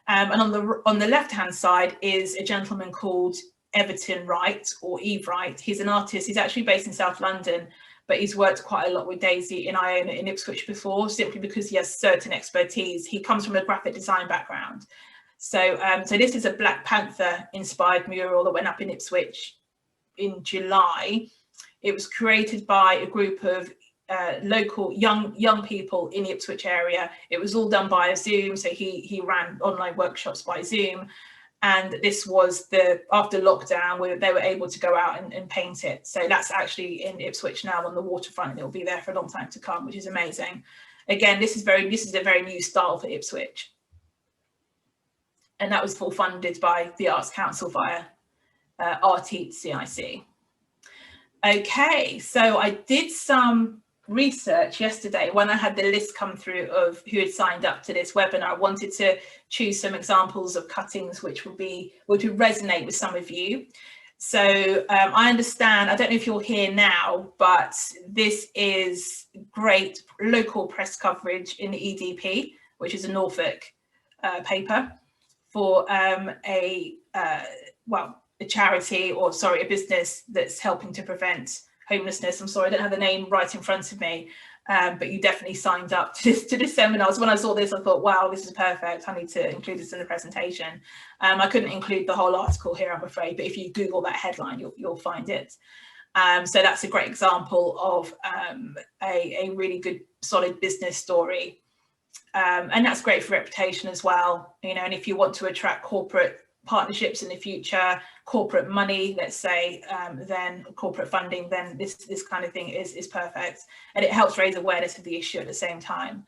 and on the left-hand side is a gentleman called Everton Wright, or Eve Wright. He's an artist. He's actually based in South London, but he's worked quite a lot with Daisy and Iona in Ipswich before, simply because he has certain expertise. He comes from a graphic design background. So, so this is a Black Panther inspired mural that went up in Ipswich in July. It was created by a group of local young people in the Ipswich area. It was all done by Zoom, so he ran online workshops by Zoom. And this was after lockdown, where they were able to go out and paint it. So that's actually in Ipswich now on the waterfront, and it'll be there for a long time to come, which is amazing. Again, this is a very new style for Ipswich. And that was all funded by the Arts Council via Arteat CIC. Okay, so I did some research yesterday when I had the list come through of who had signed up to this webinar. I wanted to choose some examples of cuttings which would resonate with some of you. So I understand, I don't know if you're here now, but this is great local press coverage in the EDP, which is a Norfolk paper, for a charity, or sorry, a business that's helping to prevent homelessness. I'm sorry, I don't have the name right in front of me, but you definitely signed up to this seminar. So when I saw this, I thought, wow, this is perfect. I need to include this in the presentation. I couldn't include the whole article here, I'm afraid, but if you Google that headline, you'll find it. So that's a great example of a really good, solid business story. And that's great for reputation as well, you know, and if you want to attract corporate partnerships in the future, corporate money, let's say, then corporate funding, then this kind of thing is perfect, and it helps raise awareness of the issue at the same time.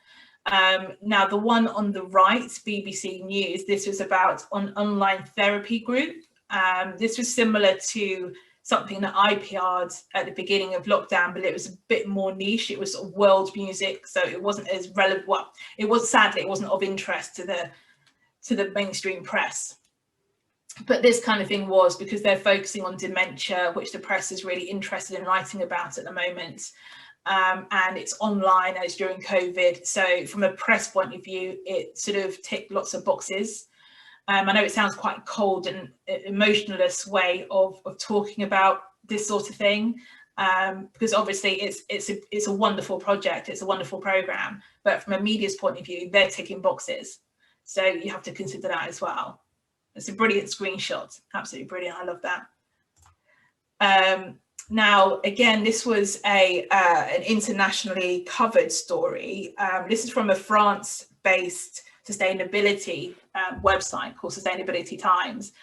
Now, the one on the right, BBC News, this was about an online therapy group. This was similar to something that I PR'd at the beginning of lockdown, but it was a bit more niche. It was sort of world music, so it wasn't as relevant. Well, it was, sadly, it wasn't of interest to the mainstream press. But this kind of thing was, because they're focusing on dementia, which the press is really interested in writing about at the moment. And it's online, and it's during COVID. So from a press point of view, it sort of ticked lots of boxes. I know it sounds quite cold and emotionless way of talking about this sort of thing, because obviously it's a wonderful project, it's a wonderful program, but from a media's point of view, they're ticking boxes. So you have to consider that as well. It's a brilliant screenshot, absolutely brilliant. I love that. Now, again, this was an internationally covered story. This is from a France-based sustainability website called Sustainability Times.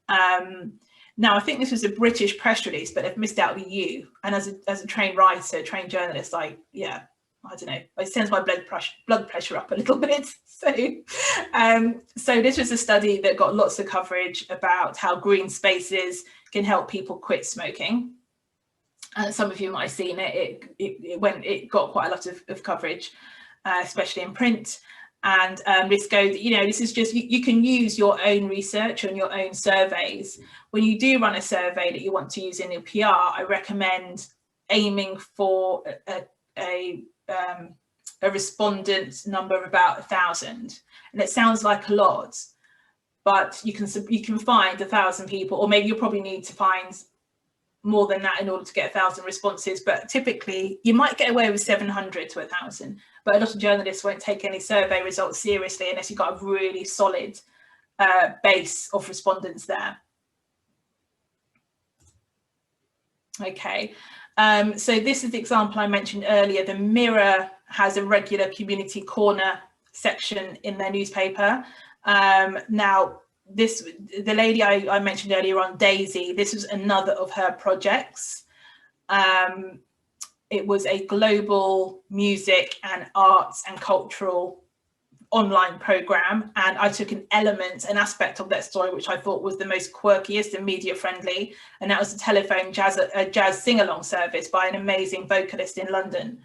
Now, I think this was a British press release, but they've missed out the U. And as a trained writer, trained journalist, I don't know, it sends my blood pressure up a little bit. So this was a study that got lots of coverage about how green spaces can help people quit smoking. Some of you might have seen it. It got quite a lot of coverage, especially in print. And this goes, this is just, you can use your own research and your own surveys. When you do run a survey that you want to use in your PR, I recommend aiming for a respondent number of about 1,000. And it sounds like a lot, but you can find 1,000 people, or maybe you'll probably need to find more than that in order to get 1,000 responses. But typically you might get away with 700 to 1,000, but a lot of journalists won't take any survey results seriously unless you've got a really solid base of respondents there. Okay, so this is the example I mentioned earlier. The Mirror has a regular community corner section in their newspaper. Now, the lady I mentioned earlier on, Daisy, this was another of her projects. It was a global music and arts and cultural online program, and I took an aspect of that story which I thought was the most quirkiest and media friendly, and that was a telephone jazz sing-along service by an amazing vocalist in London.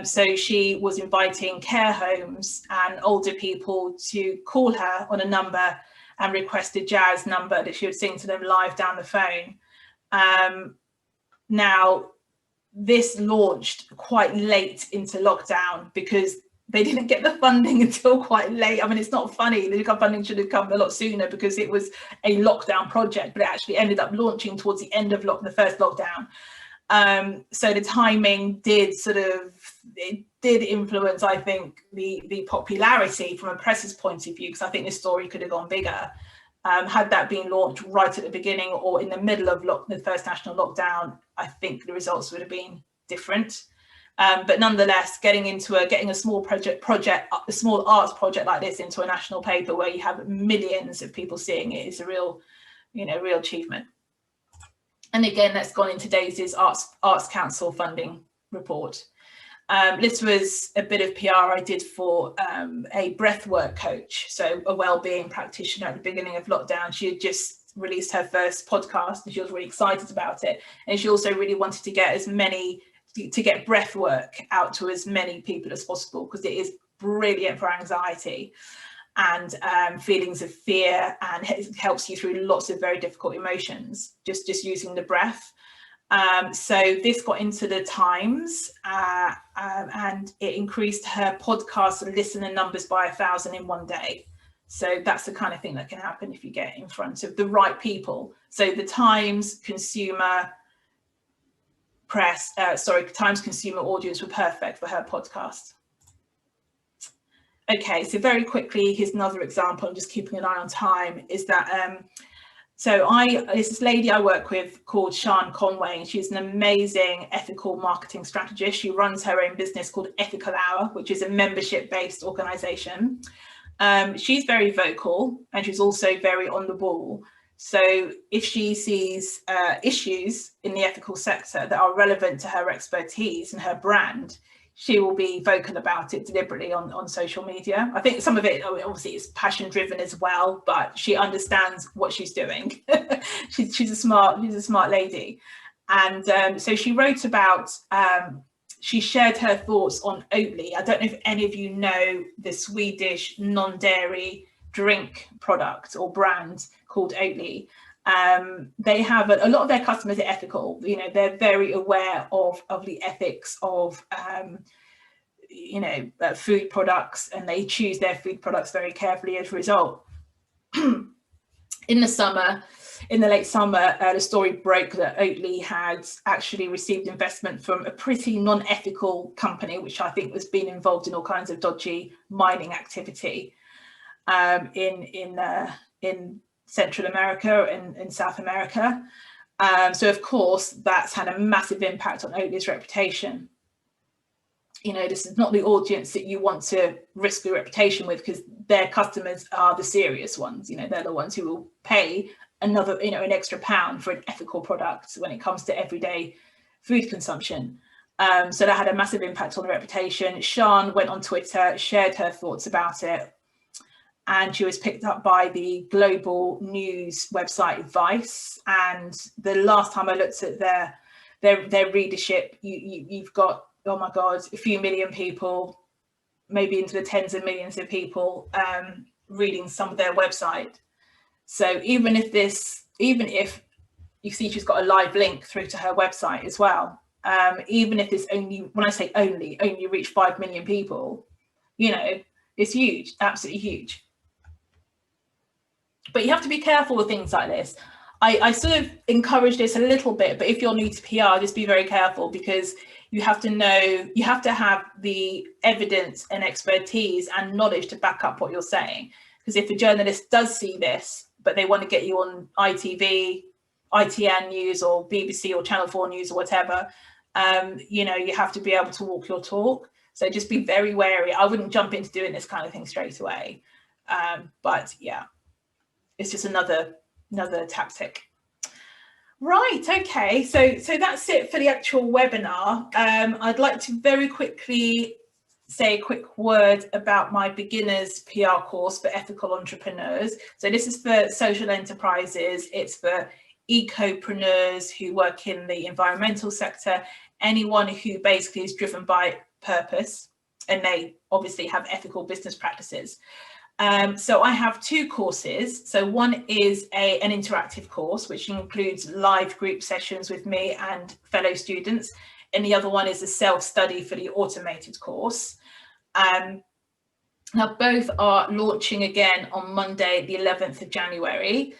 So she was inviting care homes and older people to call her on a number and request a jazz number that she would sing to them live down the phone. Now, this launched quite late into lockdown because they didn't get the funding until quite late. I mean, it's not funny. The funding should have come a lot sooner because it was a lockdown project, but it actually ended up launching towards the end of the first lockdown. So the timing did influence, I think, the popularity from a press's point of view, because I think this story could have gone bigger. Had that been launched right at the beginning or in the middle of the first national lockdown, I think the results would have been different. But nonetheless, getting a small a small arts project like this into a national paper where you have millions of people seeing it is a real achievement. And again, that's gone into Daisy's Arts Council funding report. This was a bit of PR I did for a breathwork coach, so a wellbeing practitioner at the beginning of lockdown. She had just released her first podcast and she was really excited about it. And she also really wanted to get breathwork out to as many people as possible, because it is brilliant for anxiety and feelings of fear, and it helps you through lots of very difficult emotions, just using the breath. So this got into the Times and it increased her podcast listener numbers by 1,000 in one day. So that's the kind of thing that can happen if you get in front of the right people. So the Times consumer Times consumer audience were perfect for her podcast. Okay, so very quickly, here's another example. I'm just keeping an eye on time. Is that there's this lady I work with called Sian Conway, and she's an amazing ethical marketing strategist. She runs her own business called Ethical Hour, which is a membership-based organisation. She's very vocal, and she's also very on the ball. So if she sees issues in the ethical sector that are relevant to her expertise and her brand, she will be vocal about it deliberately on social media. I think some of it obviously is passion driven as well, but she understands what she's doing. she's a smart lady. And so she wrote about, she shared her thoughts on Oatly. I don't know if any of you know the Swedish non-dairy drink product or brand called Oatly. They have a lot of their customers are ethical. You know, they're very aware of the ethics of food products, and they choose their food products very carefully as a result. In the late summer, the story broke that Oatly had actually received investment from a pretty non-ethical company, which I think has been involved in all kinds of dodgy mining activity in Central America and in South America. So of course, that's had a massive impact on Oatly's reputation. You know, this is not the audience that you want to risk your reputation with, because their customers are the serious ones. You know, they're the ones who will pay an extra £1 for an ethical product when it comes to everyday food consumption. So that had a massive impact on the reputation. Sian went on Twitter, shared her thoughts about it, and she was picked up by the global news website Vice. And the last time I looked at their readership, you've got, oh my God, a few million people, maybe into the tens of millions of people reading some of their website. So even if you see she's got a live link through to her website as well, even if this only reach 5 million people, you know, it's huge, absolutely huge. But you have to be careful with things like this. I sort of encourage this a little bit, but if you're new to PR, just be very careful, because you have to have the evidence and expertise and knowledge to back up what you're saying. Because if a journalist does see this, but they want to get you on ITV, ITN News or BBC or Channel 4 News or whatever, you know, you have to be able to walk your talk. So just be very wary. I wouldn't jump into doing this kind of thing straight away. But yeah, it's just another tactic. Right, okay, so that's it for the actual webinar. I'd like to very quickly say a quick word about my beginners PR course for ethical entrepreneurs. So this is for social enterprises, it's for ecopreneurs who work in the environmental sector, anyone who basically is driven by purpose, and they obviously have ethical business practices. So I have two courses. So one is an interactive course, which includes live group sessions with me and fellow students. And the other one is a self-study for the automated course. Now both are launching again on Monday, the 11th of January.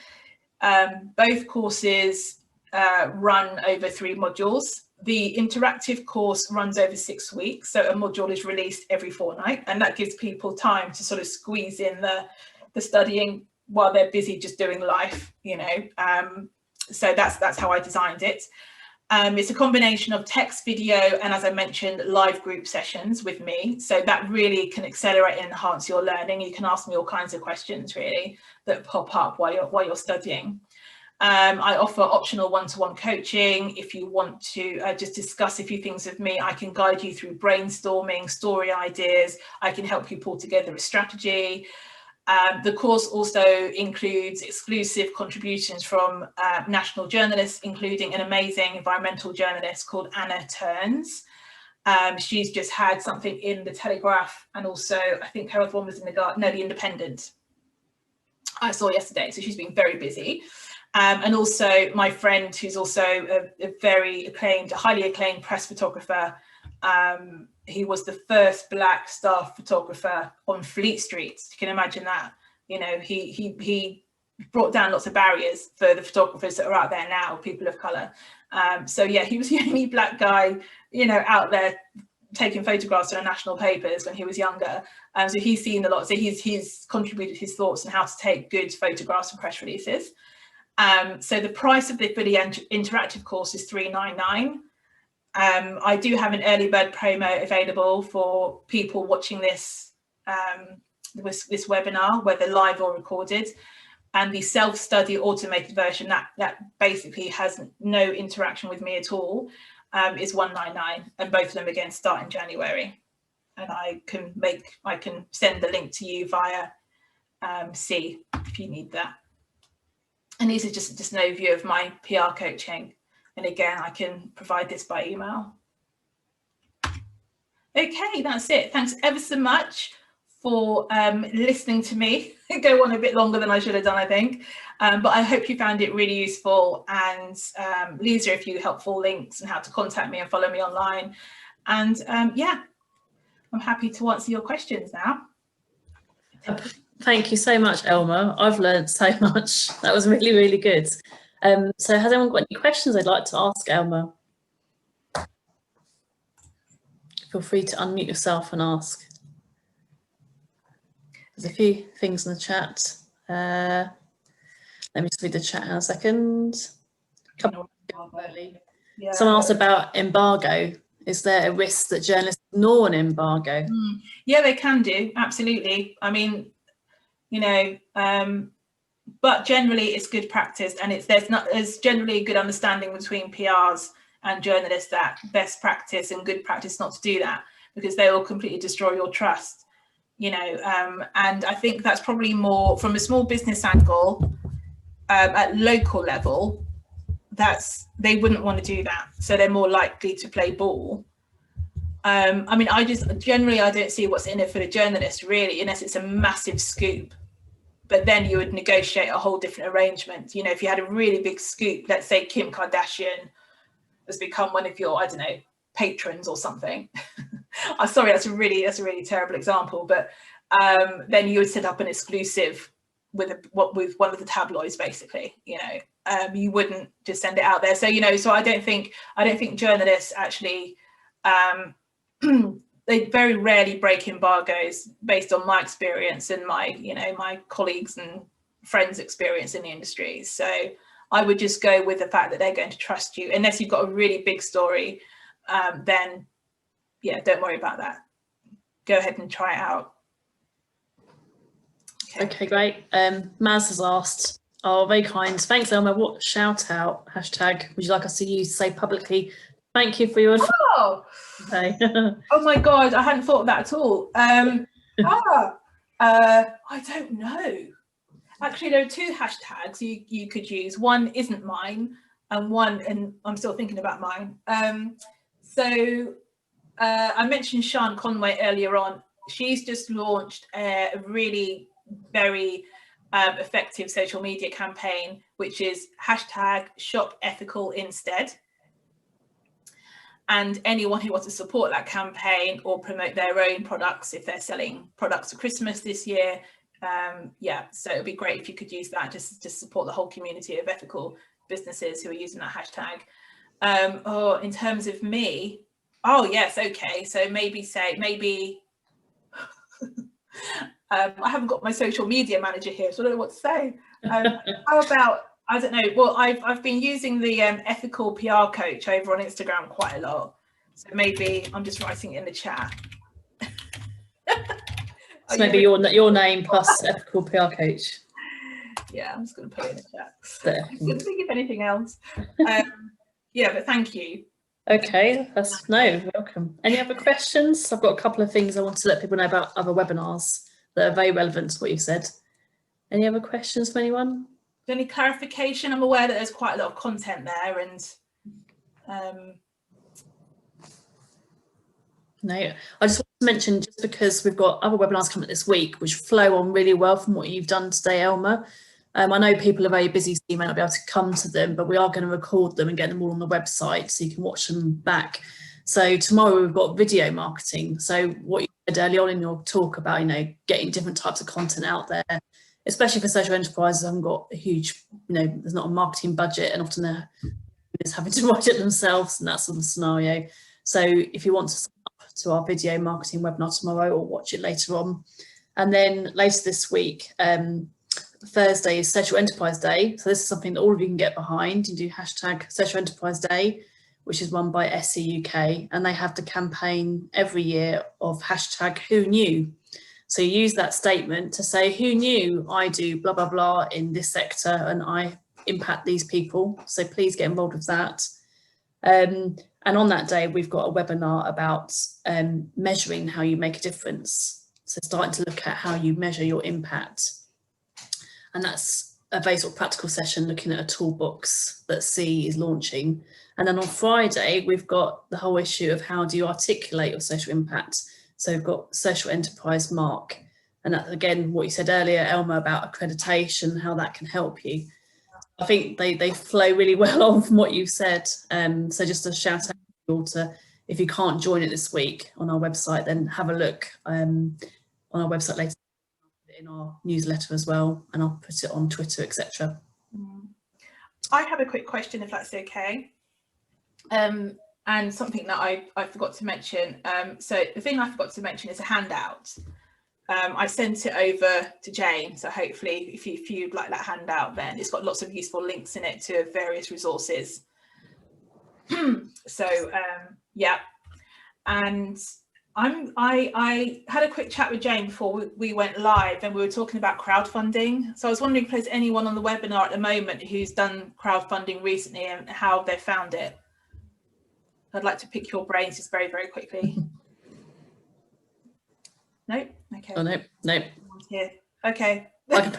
Both courses run over 3 modules. The interactive course runs over 6 weeks, so a module is released every fortnight, and that gives people time to sort of squeeze in the studying while they're busy just doing life, you know. So that's how I designed it. It's a combination of text, video, and, as I mentioned, live group sessions with me. So that really can accelerate and enhance your learning. You can ask me all kinds of questions really that pop up while you're studying. I offer optional one-to-one coaching. If you want to just discuss a few things with me, I can guide you through brainstorming, story ideas. I can help you pull together a strategy. The course also includes exclusive contributions from national journalists, including an amazing environmental journalist called Anna Turns. She's just had something in the Telegraph, and also I think her other one was in the Independent. I saw yesterday, so she's been very busy. And also my friend, who's also a very highly acclaimed press photographer. He was the first Black staff photographer on Fleet Street. You can imagine that. You know, he brought down lots of barriers for the photographers that are out there now, people of colour. So yeah, he was the only Black guy, you know, out there taking photographs in the national papers when he was younger. So he's seen a lot. So he's contributed his thoughts on how to take good photographs and press releases. So the price of the interactive course is $399. I do have an early bird promo available for people watching this webinar, whether live or recorded. And the self-study automated version that basically has no interaction with me at all. is 199, and both of them again start in January. And I can send the link to you via C if you need that. And these are just an overview of my PR coaching. And again, I can provide this by email. Okay, that's it. Thanks ever so much for listening to me go on a bit longer than I should have done, I think. But I hope you found it really useful, and these are a few helpful links and how to contact me and follow me online. And yeah, I'm happy to answer your questions now. Thank you so much, Elma. I've learned so much. That was really, really good. So has anyone got any questions they'd like to ask Elma? Feel free to unmute yourself and ask. There's a few things in the chat. Let me just read the chat in a second. Yeah. Someone asked about embargo. Is there a risk that journalists ignore an embargo? Yeah, they can do, absolutely. I mean, you know, but generally it's good practice, and there's generally a good understanding between PRs and journalists that best practice and good practice not to do that, because they will completely destroy your trust, you know. And I think that's probably more from a small business angle, at local level, they wouldn't want to do that, so they're more likely to play ball. I mean, I don't see what's in it for the journalist really, unless it's a massive scoop. But then you would negotiate a whole different arrangement. You know, if you had a really big scoop, let's say Kim Kardashian has become one of your, I don't know, patrons or something. I'm sorry, that's a really terrible example, but then you would set up an exclusive with one of the tabloids, basically. You know, you wouldn't just send it out there. So, you know, so I don't think journalists actually they very rarely break embargoes, based on my experience and my colleagues and friends' experience in the industry. So I would just go with the fact that they're going to trust you, unless you've got a really big story. Then yeah, don't worry about that. Go ahead and try it out. Okay, great. Maz has asked, oh, very kind. Thanks, Elma. What shout out hashtag would you like us to use to say publicly thank you for your advice? Oh, Okay. oh my God, I hadn't thought of that at all. I don't know. Actually, there are two hashtags you could use. One isn't mine, and I'm still thinking about mine. So I mentioned Sian Conway earlier on. She's just launched a really very effective social media campaign, which is hashtag shop ethical instead. And anyone who wants to support that campaign or promote their own products, if they're selling products for Christmas this year, yeah, so it'd be great if you could use that just to support the whole community of ethical businesses who are using that hashtag. Or in terms of me, oh yes, okay, so maybe I haven't got my social media manager here, so I don't know what to say. How about, I don't know, well, I've been using the ethical PR coach over on Instagram quite a lot, so maybe I'm just writing it in the chat. So maybe your name plus ethical PR coach. Yeah, I'm just going to put it in the chat. There. I couldn't think of anything else. Yeah, but thank you. Okay, you're welcome. Any other questions? I've got a couple of things I want to let people know about other webinars that are very relevant to what you said. Any other questions from anyone? Any clarification? I'm aware that there's quite a lot of content there, and no, I just want to mention, just because we've got other webinars coming this week which flow on really well from what you've done today, Elma. I know people are very busy, so you may not be able to come to them, but we are going to record them and get them all on the website so you can watch them back. So tomorrow we've got video marketing. So what you said early on in your talk about, you know, getting different types of content out there, especially for social enterprises, haven't got a huge, you know, there's not a marketing budget, and often they're just having to write it themselves and that sort of scenario. So if you want to sign up to our video marketing webinar tomorrow or watch it later on. And then later this week, Thursday is Social Enterprise Day. So this is something that all of you can get behind. You do hashtag Social Enterprise Day, which is run by SE UK, and they have the campaign every year of hashtag Who Knew. So you use that statement to say, who knew I do blah, blah, blah in this sector and I impact these people. So please get involved with that. And And on that day, we've got a webinar about measuring how you make a difference. So starting to look at how you measure your impact. And that's a very sort of practical session looking at a toolbox that C is launching. And then on Friday, we've got the whole issue of how do you articulate your social impact. So we've got social enterprise mark. And that, again, what you said earlier, Elma, about accreditation, how that can help you. I think they flow really well on from what you've said. So just a shout out to you all to, if you can't join it this week on our website, then have a look on our website later, in our newsletter as well, and I'll put it on Twitter, etc. I have a quick question, if that's okay. And something that I forgot to mention. So the thing I forgot to mention is a handout. I sent it over to Jane, so hopefully if you'd like that handout, then it's got lots of useful links in it to various resources. So yeah, and I had a quick chat with Jane before we went live, and we were talking about crowdfunding. So I was wondering if there's anyone on the webinar at the moment who's done crowdfunding recently and how they found it. I'd like to pick your brains just very, very quickly. No? Okay. Oh, no. Here. Okay. I can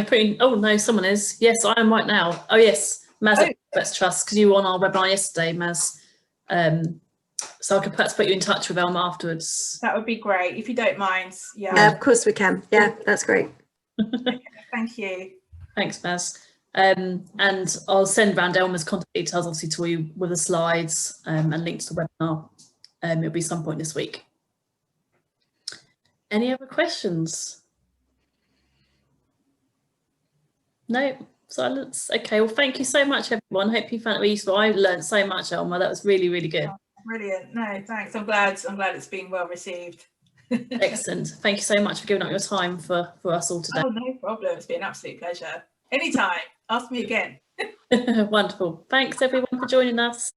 put in, oh no, someone is. Yes, I am right now. Oh yes, Maz at Experts Trust, because you were on our webinar yesterday, Maz. So I could perhaps put you in touch with Elma afterwards. That would be great, if you don't mind. Yeah, of course we can. Yeah, that's great. Okay, thank you. Thanks, Maz. And I'll send round Elma's contact details, obviously, to you with the slides and links to the webinar. It'll be some point this week. Any other questions? No, silence. Okay, well, thank you so much, everyone. Hope you found it really useful. I learned so much, Elma. That was really, really good. Oh, brilliant. No, thanks. I'm glad it's been well received. Excellent. Thank you so much for giving up your time for us all today. Oh, no problem. It's been an absolute pleasure. Anytime. Ask me again. Wonderful. Thanks, everyone, for joining us.